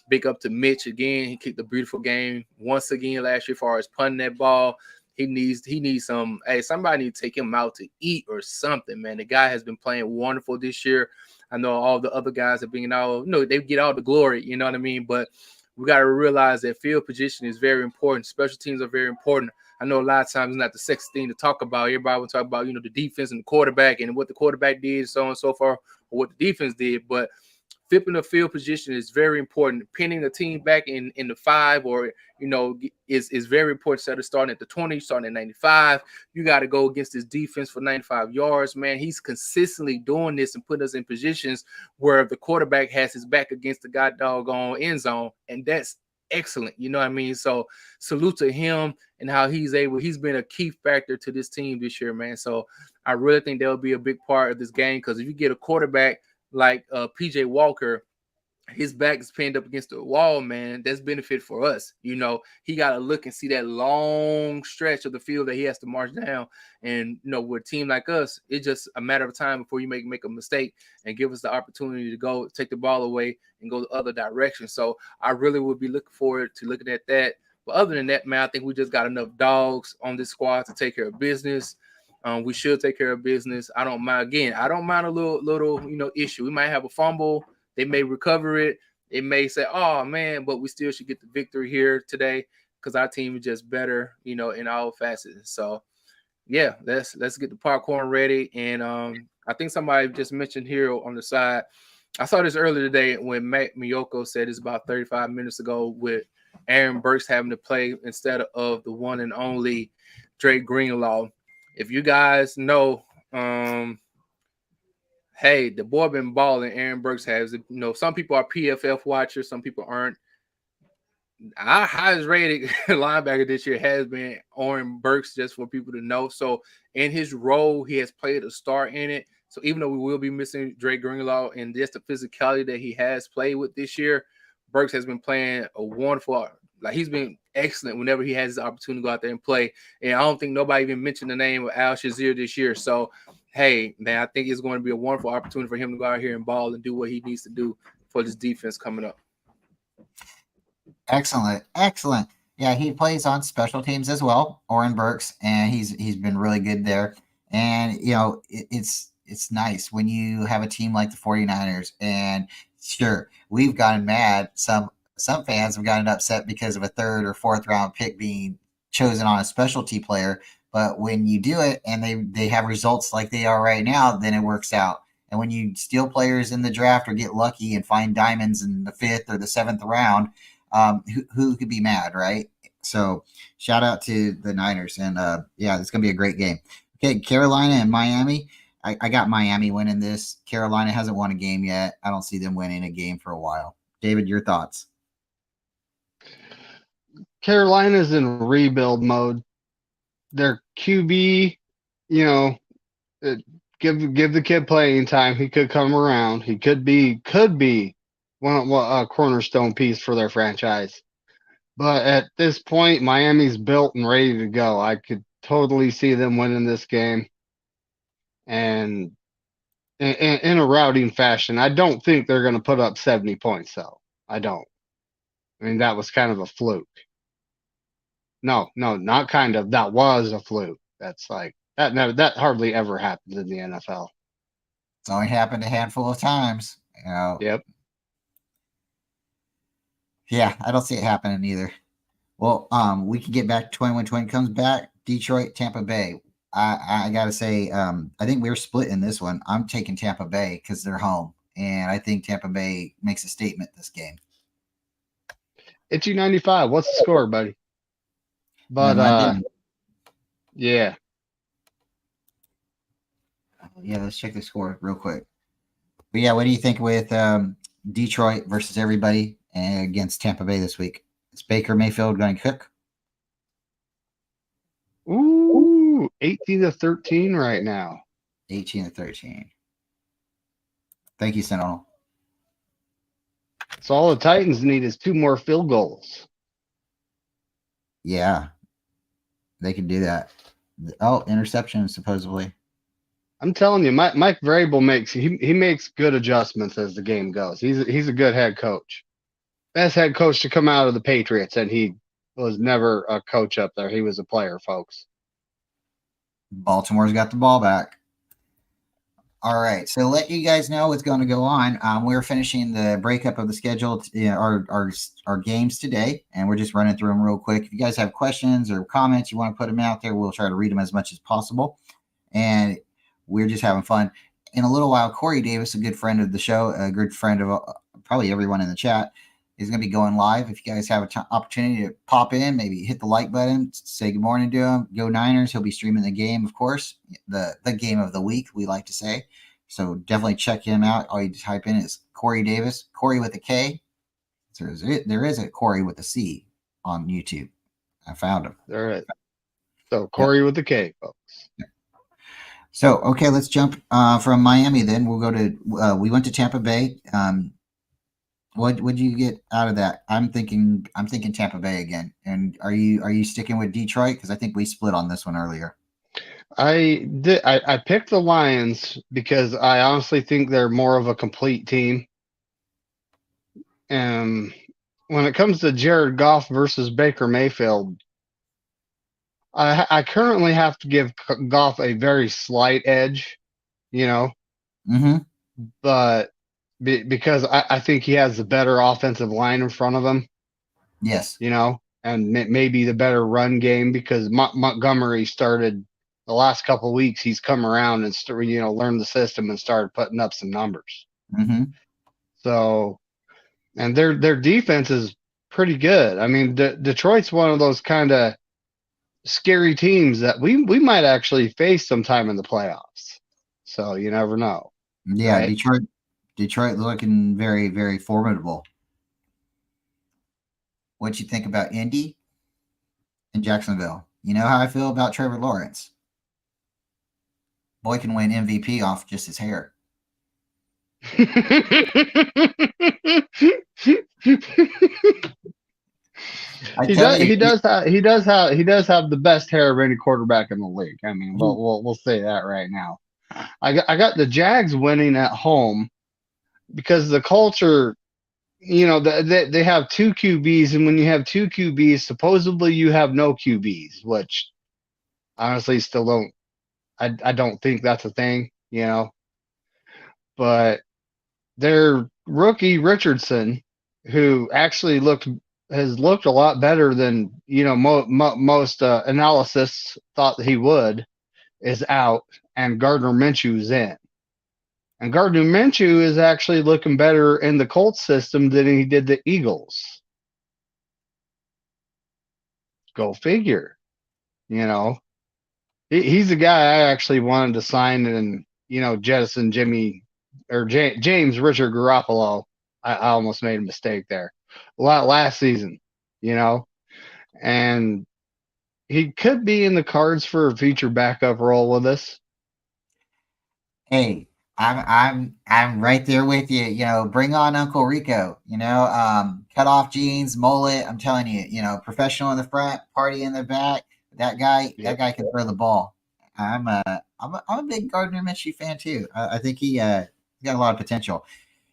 Big up to Mitch again. He kicked a beautiful game once again last year as far as punting that ball. He needs somebody need to take him out to eat or something, man. The guy has been playing wonderful this year. I know all the other guys have been they get all the glory, you know what I mean? But we got to realize that field position is very important. Special teams are very important. I know a lot of times it's not the sexy thing to talk about. Everybody will talk about, the defense and the quarterback and what the quarterback did, so on and so forth, or what the defense did. But flipping the field position is very important. Pinning the team back in the 5 or, is very important. Instead of starting at the 20, starting at 95, you got to go against this defense for 95 yards, man. He's consistently doing this and putting us in positions where the quarterback has his back against the doggone end zone, and that's excellent. You know what I mean? So salute to him and how he's been a key factor to this team this year, man. So I really think that'll be a big part of this game because if you get a quarterback like PJ Walker, his back is pinned up against the wall, man. That's benefit for us. He got to look and see that long stretch of the field that he has to march down. And, with a team like us, it's just a matter of time before you make a mistake and give us the opportunity to go take the ball away and go the other direction. So I really would be looking forward to looking at that. But other than that, man, I think we just got enough dogs on this squad to take care of business. We should take care of business. I don't mind. Again, I don't mind a little issue. We might have a fumble. They may recover it. It may say, oh, man, but we still should get the victory here today because our team is just better, in all facets. So, yeah, let's get the popcorn ready. And I think somebody just mentioned here on the side, I saw this earlier today when Matt Miyoko said it's about 35 minutes ago with Aaron Burks having to play instead of the one and only Dre Greenlaw. If you guys know, hey, the boy been balling. Aaron Burks has, some people are PFF watchers, some people aren't. Our highest rated linebacker this year has been Aaron Burks, just for people to know. So in his role, he has played a star in it. So even though we will be missing Dre Greenlaw and just the physicality that he has played with this year, Burks has been playing a wonderful, he's been excellent whenever he has the opportunity to go out there and play. And I don't think nobody even mentioned the name of Al Shazier this year. So, hey, man, I think it's going to be a wonderful opportunity for him to go out here and ball and do what he needs to do for this defense coming up. Excellent. Yeah, he plays on special teams as well, Oren Burks, and he's been really good there. And it's nice when you have a team like the 49ers. And sure, we've gotten mad. Some fans have gotten upset because of a third or fourth round pick being chosen on a specialty player. But when you do it and they have results like they are right now, then it works out. And when you steal players in the draft or get lucky and find diamonds in the 5th or the 7th round, who could be mad, right? So shout out to the Niners. And yeah, it's going to be a great game. Okay, Carolina and Miami. I got Miami winning this. Carolina hasn't won a game yet. I don't see them winning a game for a while. David, your thoughts? Carolina's in rebuild mode. Their QB, give the kid playing time. He could come around. He could be a cornerstone piece for their franchise. But at this point, Miami's built and ready to go. I could totally see them winning this game, and in a routing fashion. I don't think they're going to put up 70 points, though. I don't. I mean, that was kind of a fluke. No, not kind of. That was a fluke. That's like that hardly ever happens in the NFL. It's only happened a handful of times. Yep. Yeah, I don't see it happening either. Well, we can get back to 21-20 comes back. Detroit, Tampa Bay. I gotta say, I think we're split in this one. I'm taking Tampa Bay because they're home, and I think Tampa Bay makes a statement this game. Itchy 95. What's the score, buddy? But yeah. Yeah, let's check the score real quick. But yeah, what do you think with Detroit versus everybody against Tampa Bay this week? Is Baker Mayfield going to cook? Ooh, 18-13 right now. 18-13. Thank you, Sentinel. So all the Titans need is 2 more field goals. Yeah, they can do that. Oh, interception supposedly. I'm telling you, Mike Vrabel makes good adjustments as the game goes. He's a good head coach. Best head coach to come out of the Patriots, and he was never a coach up there. He was a player, folks. Baltimore's got the ball back. All right, so let you guys know what's going to go on. We're finishing the breakup of the schedule, our games today, and we're just running through them real quick. If you guys have questions or comments, you want to put them out there, we'll try to read them as much as possible. And we're just having fun. In a little while, Corey Davis, a good friend of the show, a good friend of probably everyone in the chat, is going to be going live. If you guys have an opportunity to pop in, maybe hit the like button, say good morning to him. Go Niners. He'll be streaming the game, of course, the game of the week, we like to say. So definitely check him out. All you type in is Corey Davis, Corey with a K. So there is a Corey with a C on YouTube. I found him. There is. So Corey with a K, folks. Yeah. So, okay, let's jump from Miami then. We'll go to we went to Tampa Bay. What would you get out of that? I'm thinking Tampa Bay again. And are you sticking with Detroit? Because I think we split on this one earlier. I picked the Lions because I honestly think they're more of a complete team. And when it comes to Jared Goff versus Baker Mayfield, I currently have to give Goff a very slight edge, Mm-hmm. But because I think he has the better offensive line in front of him. Yes. And maybe the better run game because Montgomery started the last couple of weeks. He's come around and learned the system and started putting up some numbers. Mm-hmm. So, and their defense is pretty good. I mean, Detroit's one of those kind of scary teams that we might actually face sometime in the playoffs. So you never know. Yeah, right? Detroit looking very, very formidable. What you think about Indy and Jacksonville? You know how I feel about Trevor Lawrence. Boy can win MVP off just his hair. I He tell does. you, He does have the best hair of any quarterback in the league. I mean, he- we'll say that right now. I got the Jags winning at home because the culture. You know, they have two QBs, and when you have two QBs, supposedly you have no QBs, which honestly still don't. I don't think that's a thing. You know, but their rookie Richardson, who actually has looked a lot better than most analysts thought that he would, is out, and Gardner Minshew's in. And Gardner Minshew is actually looking better in the Colts system than he did the Eagles. Go figure. You know, he's a guy I actually wanted to sign and jettison James Richard Garoppolo. I almost made a mistake there. A lot last season, and he could be in the cards for a future backup role with us. hey, I'm right there with you. Bring on Uncle Rico. Cut off jeans, mullet. I'm telling you, professional in the front, party in the back. That guy can throw the ball. I'm a big Gardner Minshew fan too. I think he's got a lot of potential.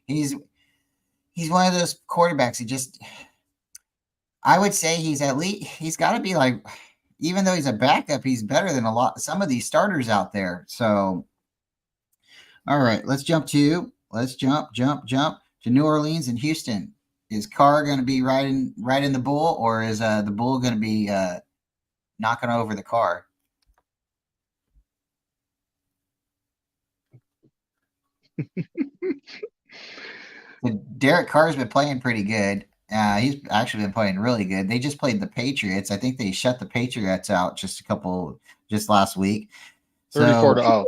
He's one of those quarterbacks. I would say he's got to be like, even though he's a backup, he's better than some of these starters out there. So, all right, let's jump to New Orleans and Houston. Is Carr going to be riding the bull, or is the bull going to be knocking over the car? Derek Carr's been playing pretty good. He's actually been playing really good. They just played the Patriots. I think they shut the Patriots out just last week. 34-0.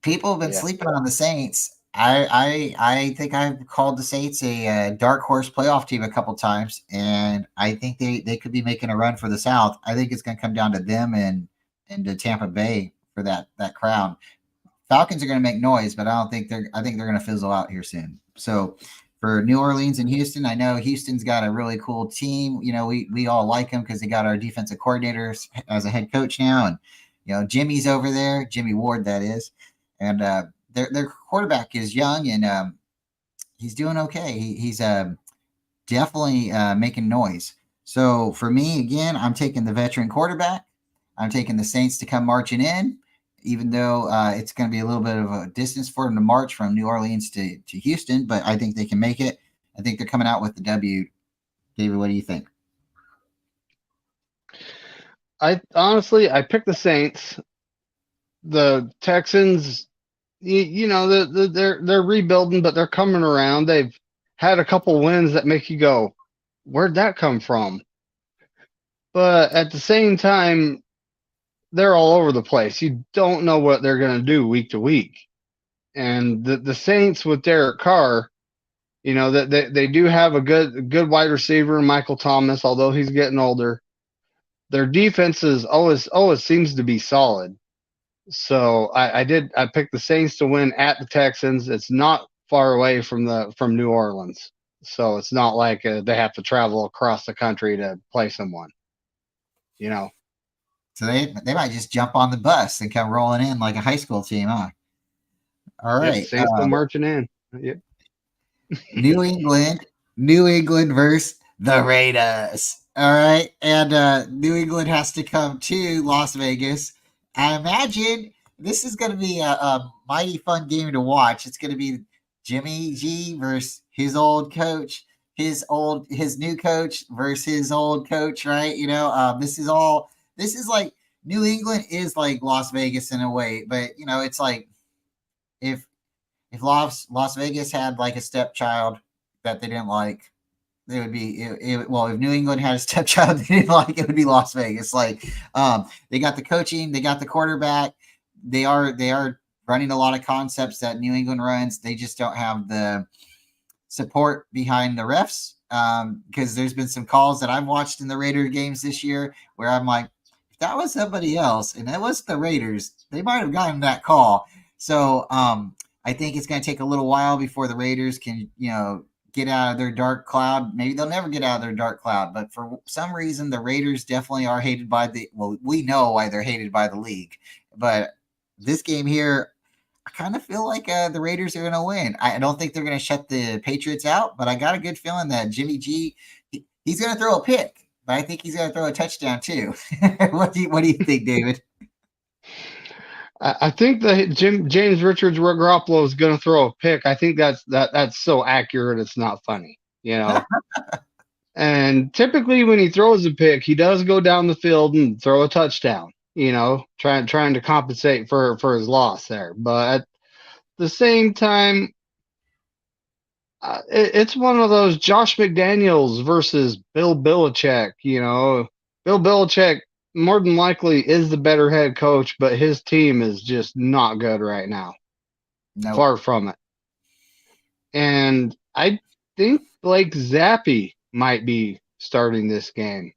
People have been sleeping on the Saints. I think I've called the Saints a dark horse playoff team a couple times, and I think they could be making a run for the South. I think it's going to come down to them and to Tampa Bay for that crown. Falcons are going to make noise, but I think they're going to fizzle out here soon. So for New Orleans and Houston, I know Houston's got a really cool team. We all like them because they got our defensive coordinator as a head coach now, and Jimmy's over there, Jimmy Ward, that is, and their quarterback is young and he's doing okay. He's definitely making noise. So for me, again, I'm taking the veteran quarterback. I'm taking the Saints to come marching in, even though it's going to be a little bit of a distance for them to march from New Orleans to Houston, but I think they can make it. I think they're coming out with the W. David, what do you think? I picked the Saints. The Texans, they're rebuilding, but they're coming around. They've had a couple wins that make you go, where'd that come from? But at the same time, they're all over the place. You don't know what they're going to do week to week. And the Saints with Derek Carr, that they do have a good wide receiver, Michael Thomas, although he's getting older. Their defense is always seems to be solid. So I picked the Saints to win at the Texans. It's not far away from New Orleans, so it's not like they have to travel across the country to play someone. So they might just jump on the bus and come rolling in like a high school team, huh? All right, yep, Saints go marching in. Yep. New England versus the Raiders. All right, and New England has to come to Las Vegas. I imagine this is going to be a mighty fun game to watch. It's going to be Jimmy G versus his old coach, his new coach versus his old coach, right? This is like New England is like Las Vegas in a way, but it's like if Las Vegas had like a stepchild that they didn't like, it would be if New England had a stepchild they didn't like, it would be Las Vegas. Like they got the coaching, they got the quarterback, they are running a lot of concepts that New England runs. They just don't have the support behind the refs, because there's been some calls that I've watched in the Raider games this year where I'm like, if that was somebody else and it was the Raiders, they might have gotten that call. So I think it's going to take a little while before the Raiders can get out of their dark cloud. Maybe they'll never get out of their dark cloud, but for some reason, the Raiders definitely are hated by we know why they're hated by the league. But this game here, I kind of feel like the Raiders are going to win. I don't think they're going to shut the Patriots out, but I got a good feeling that Jimmy G, he's going to throw a pick, but I think he's going to throw a touchdown too. What do you think, David? I think that James Richards Garoppolo is going to throw a pick. I think that's so accurate. It's not funny, you know. And typically when he throws a pick, he does go down the field and throw a touchdown, you know, trying to compensate for his loss there. But at the same time, it's one of those Josh McDaniels versus Bill Belichick, you know. Bill Belichick more than likely is the better head coach, but his team is just not good right now. No. Far from it. And I think Blake Zappi might be starting this game.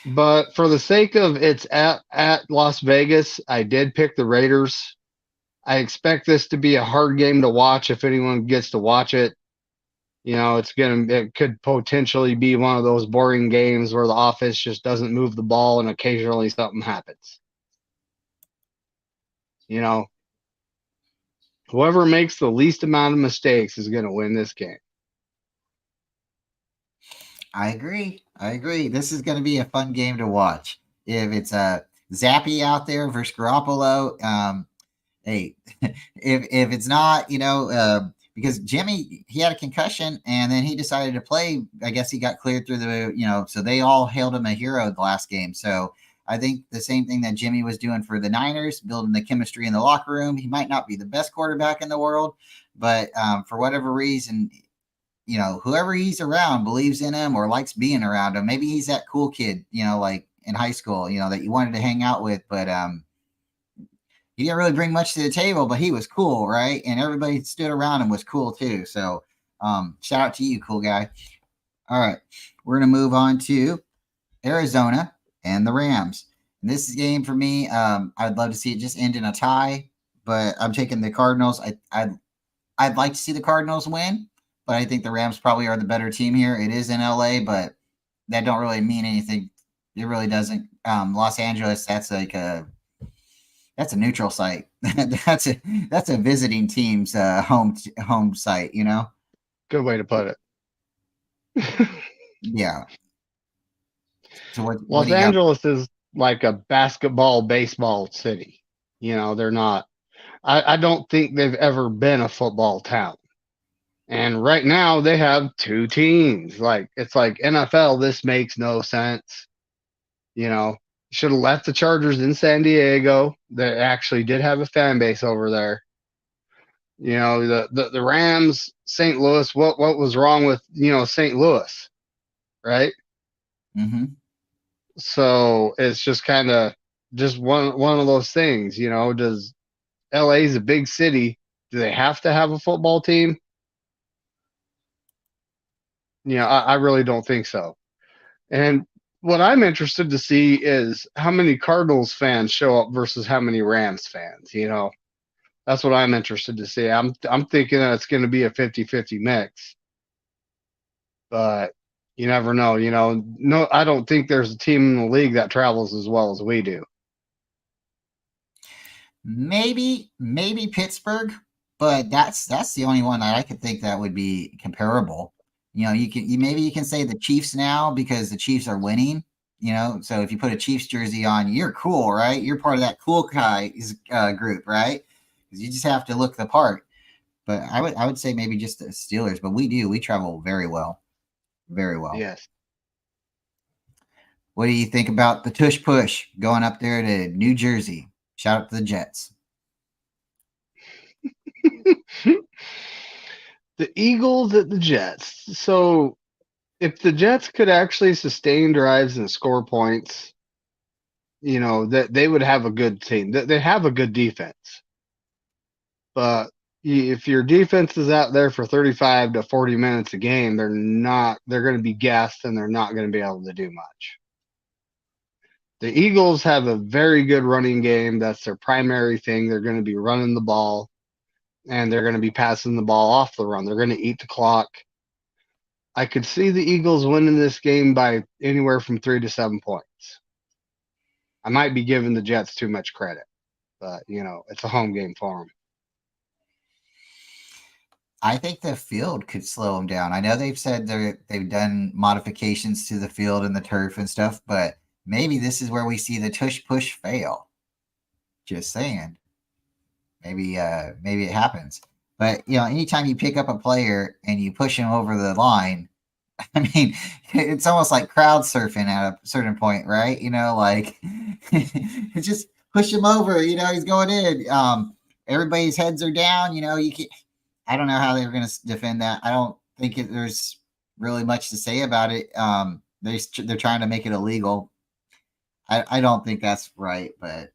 But for the sake of it's at Las Vegas, I did pick the Raiders. I expect this to be a hard game to watch if anyone gets to watch it. You know, it could potentially be one of those boring games where the offense just doesn't move the ball and occasionally something happens. You know, whoever makes the least amount of mistakes is going to win this game. I agree. This is going to be a fun game to watch. If it's a Zappy out there versus Garoppolo, hey, if it's not, you know, because Jimmy, he had a concussion and then he decided to play. I guess he got cleared through the, you know, so they all hailed him a hero the last game. So I think the same thing that Jimmy was doing for the Niners, building the chemistry in the locker room. He might not be the best quarterback in the world, but for whatever reason, you know, whoever he's around believes in him or likes being around him. Maybe he's that cool kid, you know, like in high school, you know, that you wanted to hang out with, but he didn't really bring much to the table, but he was cool, right? And everybody stood around him was cool too. So shout out to you, cool guy. All right. We're going to move on to Arizona and the Rams. And this game for me, I'd love to see it just end in a tie, but I'm taking the Cardinals. I'd like to see the Cardinals win, but I think the Rams probably are the better team here. It is in LA, but that don't really mean anything. It really doesn't. Los Angeles, that's a neutral site. that's a visiting team's home site, you know? Good way to put it. Yeah. So what Los do you Angeles is like a baseball city. You know, they're not. I don't think they've ever been a football town. And right now they have two teams. Like it's like NFL, this makes no sense. You know, should have left the Chargers in San Diego. That actually did have a fan base over there. You know, the Rams, St. Louis, what was wrong with, you know, St. Louis, right? Mm-hmm. So it's just kind of just one of those things, you know. Does LA's a big city? Do they have to have a football team? You know, I really don't think so. And what I'm interested to see is how many Cardinals fans show up versus how many Rams fans, you know. That's what I'm interested to see. I'm thinking that it's going to be a 50-50 mix. But you never know, you know. No, I don't think there's a team in the league that travels as well as we do. Maybe Pittsburgh, but that's the only one that I could think that would be comparable. You know, maybe you can say the Chiefs now because the Chiefs are winning. You know, so if you put a Chiefs jersey on, you're cool, right? You're part of that cool guys group, right? Because you just have to look the part. But I would say maybe just the Steelers. But we travel very well, very well. Yes. What do you think about the tush push going up there to New Jersey? Shout out to the Jets. The Eagles at the Jets. So if the Jets could actually sustain drives and score points, you know, that they would have a good team. They have a good defense. But if your defense is out there for 35 to 40 minutes a game, they're going to be gassed and they're not going to be able to do much. The Eagles have a very good running game. That's their primary thing. They're going to be running the ball. and they're going to be passing the ball off the run. They're going to eat the clock. I could see the Eagles winning this game by anywhere from 3 to 7 points. I might be giving the Jets too much credit, but it's a home game for them. I think the field could slow them down. I know they've said they've done modifications to the field and the turf and stuff, but maybe this is where we see the tush push fail. Just saying. Maybe it happens. But anytime you pick up a player and you push him over the line, I mean, it's almost like crowd surfing at a certain point, right? Like just push him over. He's going in. Everybody's heads are down. You can. I don't know how they're going to defend that. I don't think there's really much to say about it. They're trying to make it illegal. I don't think that's right, but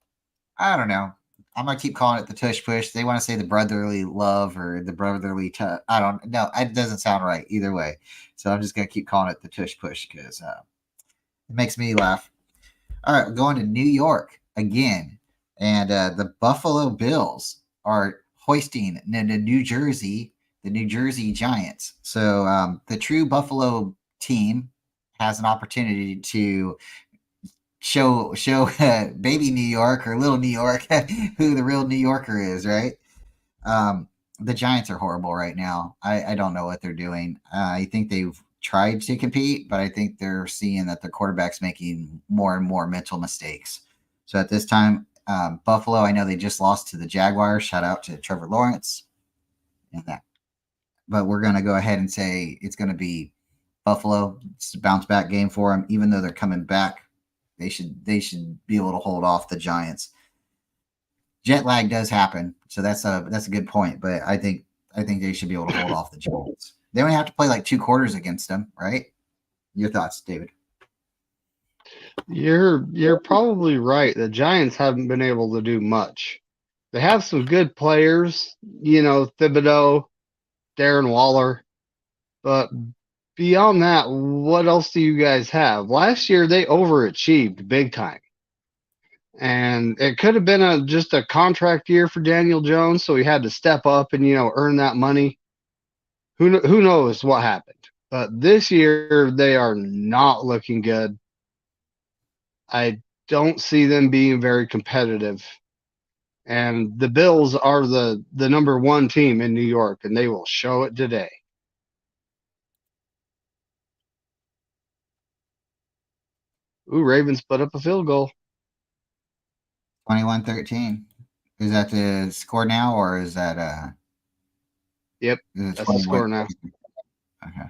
I don't know. I'm going to keep calling it the tush push. They want to say the brotherly love or the brotherly touch. I don't know. It doesn't sound right either way. So I'm just going to keep calling it the tush push because it makes me laugh. All right, we're going to New York again. And the Buffalo Bills are hoisting the New Jersey Giants. So the true Buffalo team has an opportunity to show baby New York or little New York who the real New Yorker is, right? The Giants are horrible right now. I don't know what they're doing. I think they've tried to compete, but I think they're seeing that the quarterback's making more and more mental mistakes. So at this time, Buffalo, I know they just lost to the Jaguars. Shout out to Trevor Lawrence and that. But we're going to go ahead and say it's going to be Buffalo. It's a bounce back game for them, even though they're coming back. They should be able to hold off the Giants. Jet lag does happen, so that's a good point. But I think they should be able to hold off the Giants. They only have to play like 2 quarters against them, right? Your thoughts, David? You're probably right. The Giants haven't been able to do much. They have some good players, Thibodeau, Darren Waller, but beyond that, what else do you guys have? Last year, they overachieved big time. And it could have been just a contract year for Daniel Jones, so he had to step up and, earn that money. Who knows what happened? But this year, they are not looking good. I don't see them being very competitive. And the Bills are the number 1 team in New York, and they will show it today. Ooh, Ravens put up a field goal. 21-13. Is that the score now, or is that Yep, that's the score now. Okay.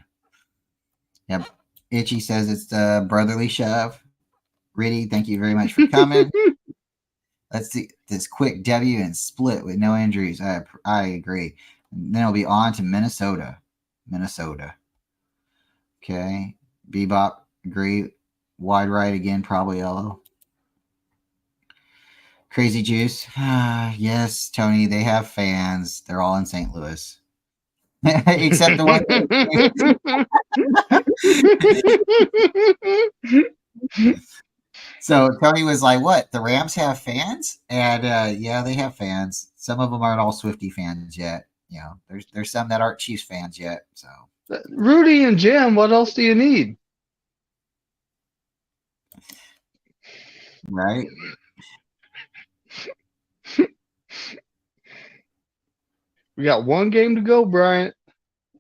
Yep. Itchy says it's the brotherly shove. Riddy, thank you very much for coming. Let's see this quick W and split with no injuries. I agree. And then it'll be on to Minnesota. Okay. Bebop, agree. Wide right again, probably yellow. Crazy Juice. Yes, Tony, they have fans. They're all in St. Louis. Except the one. So Tony was like, what? The Rams have fans? And yeah, they have fans. Some of them aren't all Swiftie fans yet. There's some that aren't Chiefs fans yet. So Rudy and Jim, what else do you need? Right. We got 1 game to go, Bryant.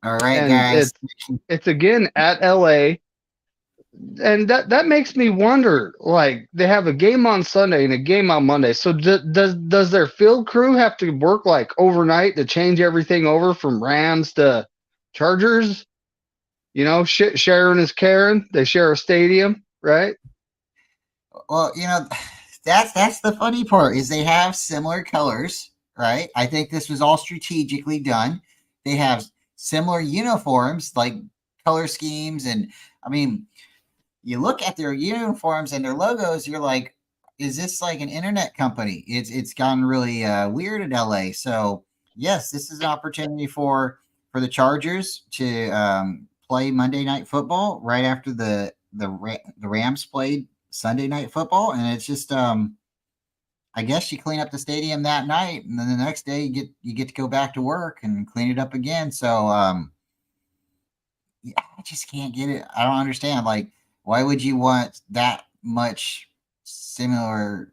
All right, and guys. It's again at LA. And that makes me wonder, like, they have a game on Sunday and a game on Monday. So does their field crew have to work like overnight to change everything over from Rams to Chargers? Sharon is Karen. They share a stadium, right? Well, that's the funny part is they have similar colors, right? I think this was all strategically done. They have similar uniforms, like color schemes, and I mean, you look at their uniforms and their logos, you're like, is this like an internet company? It's gotten really weird in LA. So yes, this is an opportunity for the Chargers to play Monday Night Football right after the Rams played Sunday Night Football, and it's just I I guess you clean up the stadium that night, and then the next day you get to go back to work and clean it up again. So yeah, I just can't get it. I don't understand. Like, why would you want that much similar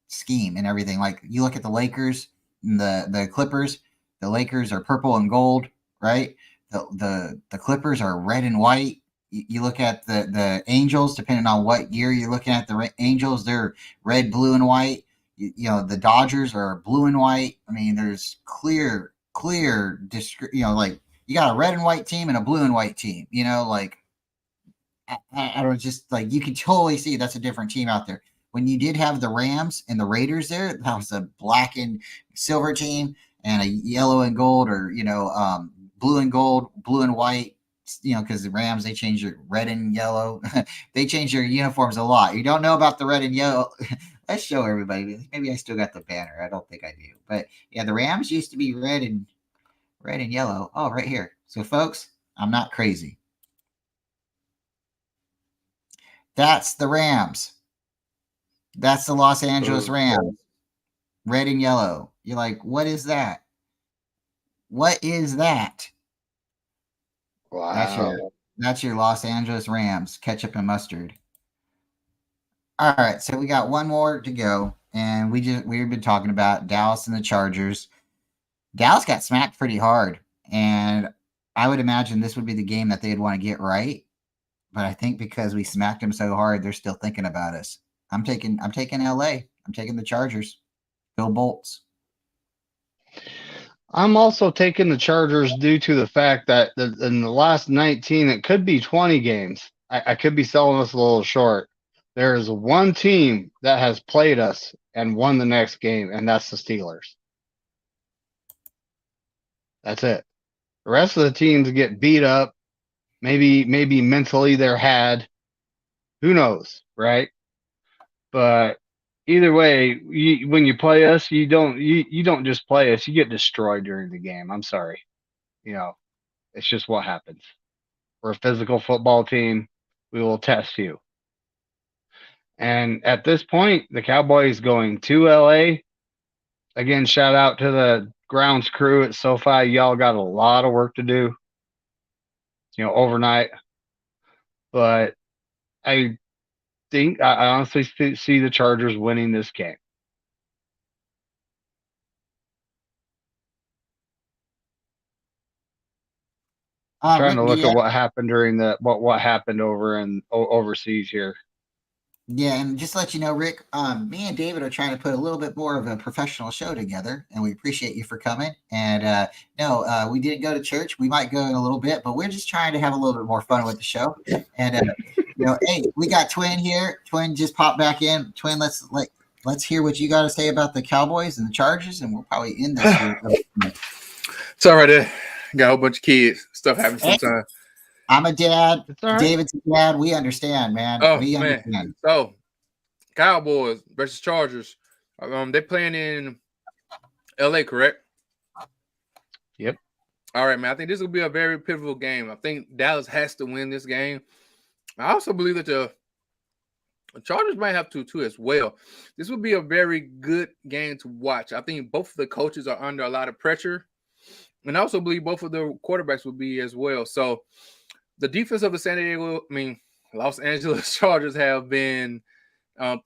scheme and everything? Like, you look at the Lakers and the Clippers. The Lakers are purple and gold, right? The Clippers are red and white. You look at the Angels, depending on what year you're looking at the Angels, they're red, blue, and white. You know, the Dodgers are blue and white. I mean, there's clear, like you got a red and white team and a blue and white team. You know, like I don't just like you can totally see that's a different team out there. When you did have the Rams and the Raiders there, that was a black and silver team and a yellow and gold, or blue and gold, blue and white. You know, because the Rams, they change your red and yellow. They change their uniforms a lot. You don't know about the red and yellow. Let's show everybody. Maybe I still got the banner. I don't think I do. But yeah, the Rams used to be red and yellow. Oh, right here. So folks, I'm not crazy. That's the Rams. That's the Los Angeles Rams. Red and yellow. You're like, what is that? What is that? Wow. That's your Los Angeles Rams, ketchup and mustard. All right, so we got one more to go, and we've been talking about Dallas and the Chargers. Dallas got smacked pretty hard, and I would imagine this would be the game that they'd want to get right. But I think because we smacked them so hard, they're still thinking about us. I'm taking LA. I'm taking the Chargers. Go Bolts. I'm also taking the Chargers due to the fact that in the last 19, it could be 20 games. I could be selling us a little short. There is one team that has played us and won the next game, and that's the Steelers. That's it. The rest of the teams get beat up. Maybe mentally they're had. Who knows, right? But either way, when you play us, you don't just play us. You get destroyed during the game. I'm sorry. It's just what happens. We're a physical football team. We will test you. And at this point, the Cowboys going to LA. Again, shout out to the grounds crew at SoFi. Y'all got a lot of work to do, overnight. But I think I honestly see the Chargers winning this game. Trying to look at what happened during what happened over in overseas here. Yeah, and just to let you know, Rick, me and David are trying to put a little bit more of a professional show together, and we appreciate you for coming. And we didn't go to church. We might go in a little bit, but we're just trying to have a little bit more fun with the show. And hey, we got Twin here. Twin just popped back in. Twin, let's hear what you got to say about the Cowboys and the Chargers, and we'll probably end this here. It's all right. Got a whole bunch of kids. Stuff happens sometimes. I'm a dad. Right. David's a dad. We understand, man. We understand. Man. So, Cowboys versus Chargers. They're playing in LA, correct? Yep. All right, man. I think this will be a very pivotal game. I think Dallas has to win this game. I also believe that the Chargers might have to too as well. This would be a very good game to watch. I think both of the coaches are under a lot of pressure. And I also believe both of the quarterbacks will be as well. So the defense of the Los Angeles Chargers have been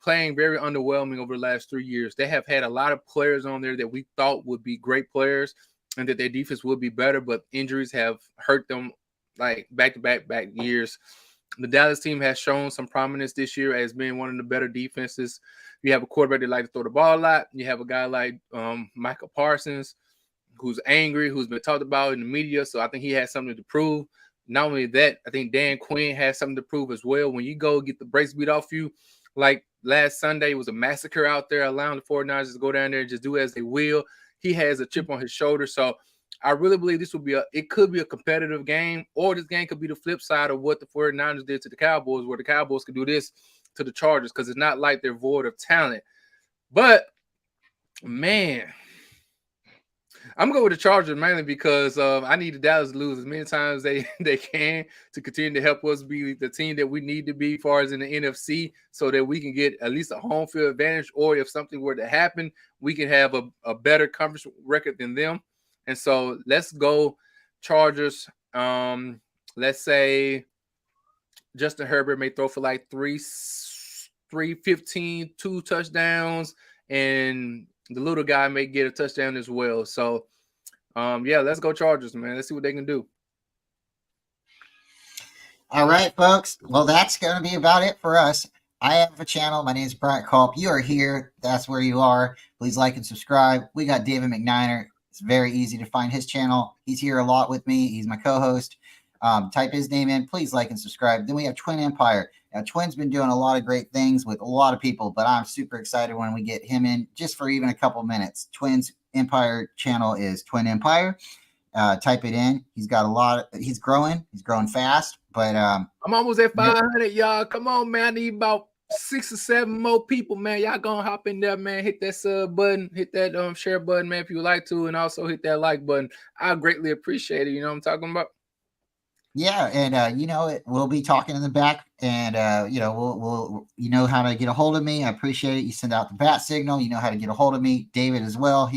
playing very underwhelming over the last 3 years. They have had a lot of players on there that we thought would be great players and that their defense would be better, but injuries have hurt them like back-to-back years. The Dallas team has shown some prominence this year as being one of the better defenses. You have a quarterback that likes to throw the ball a lot. You have a guy like Micah Parsons, who's angry, who's been talked about in the media. So I think he has something to prove. Not only that, I think Dan Quinn has something to prove as well. When you go get the brakes beat off you, like last Sunday, it was a massacre out there, allowing the 49ers to go down there and just do as they will. He has a chip on his shoulder. So I really believe this will be it could be a competitive game, or this game could be the flip side of what the 49ers did to the Cowboys, where the Cowboys could do this to the Chargers, because it's not like they're void of talent. But, man, I'm going with the Chargers mainly because I need the Dallas to lose as many times they can to continue to help us be the team that we need to be, as far as in the NFC, so that we can get at least a home field advantage. Or if something were to happen, we can have a better conference record than them. And so let's go Chargers. Let's say Justin Herbert may throw for like 315, 2 touchdowns, and the little guy may get a touchdown as well. So, yeah, let's go Chargers, man. Let's see what they can do. All right, folks. Well, that's going to be about it for us. I have a channel. My name is Bryant Culp. You are here. That's where you are. Please like and subscribe. We got David McNiner. It's very easy to find his channel. He's here a lot with me. He's my co-host. Type his name in. Please like and subscribe. Then we have Twin Empire. Now, Twin's been doing a lot of great things with a lot of people, but I'm super excited when we get him in just for even a couple minutes. Twin's Empire channel is Twin Empire. Type it in. He's got a lot. He's growing fast, but I'm almost at 500, y'all. Come on, man. I need about 6 or 7 more people, man. Y'all gonna hop in there, man. Hit that sub button, hit that share button, man, if you would like to, and also hit that like button. I greatly appreciate it. You know what I'm talking about? Yeah, and we'll be talking in the back, and we'll you know how to get a hold of me. I appreciate it. You send out the bat signal. You know how to get a hold of me. David as well.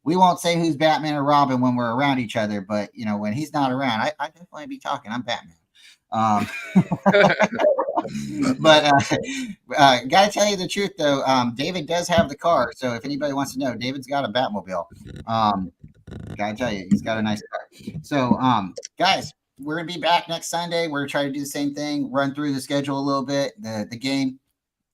We won't say who's Batman or Robin when we're around each other, but when he's not around, I definitely be talking. I'm Batman. But gotta tell you the truth though, David does have the car. So if anybody wants to know, David's got a Batmobile. Gotta tell you, he's got a nice car. So guys, we're gonna be back next Sunday. We're gonna try to do the same thing, run through the schedule a little bit, the game.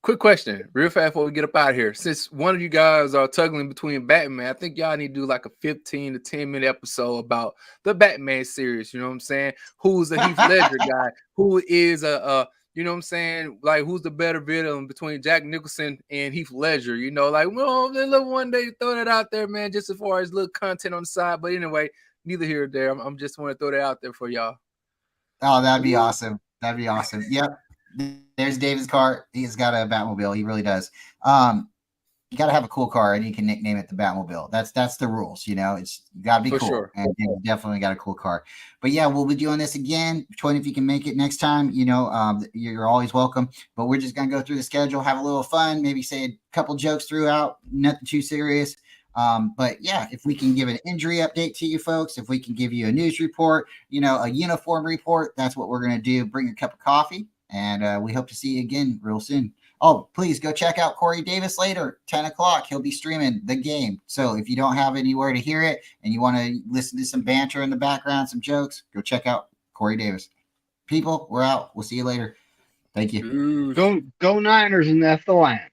Quick question, real fast before we get up out of here. Since one of you guys are tugging between Batman, I think y'all need to do like a 15 to 10-minute episode about the Batman series. You know what I'm saying? Who's the Heath Ledger guy? Who is you know what I'm saying? Like, who's the better villain between Jack Nicholson and Heath Ledger? You know, like, well, little one day throw that out there, man, just as far as little content on the side. But anyway, neither here or there. I'm just want to throw that out there for y'all. Oh, that'd be awesome. That'd be awesome. Yep. There's David's car. He's got a Batmobile. He really does. You got to have a cool car, and you can nickname it the Batmobile. That's the rules. You know, it's got to be For cool. sure. And David's definitely got a cool car. But yeah, we'll be doing this again. Twin, if you can make it next time, you're always welcome. But we're just gonna go through the schedule, have a little fun, maybe say a couple jokes throughout, nothing too serious. But yeah, if we can give an injury update to you folks, if we can give you a news report, a uniform report, that's what we're going to do. Bring a cup of coffee, and we hope to see you again real soon. Oh, please go check out Corey Davis later, 10 o'clock. He'll be streaming the game. So if you don't have anywhere to hear it and you want to listen to some banter in the background, some jokes, go check out Corey Davis. People, we're out. We'll see you later. Thank you. Go Niners and F the Lions.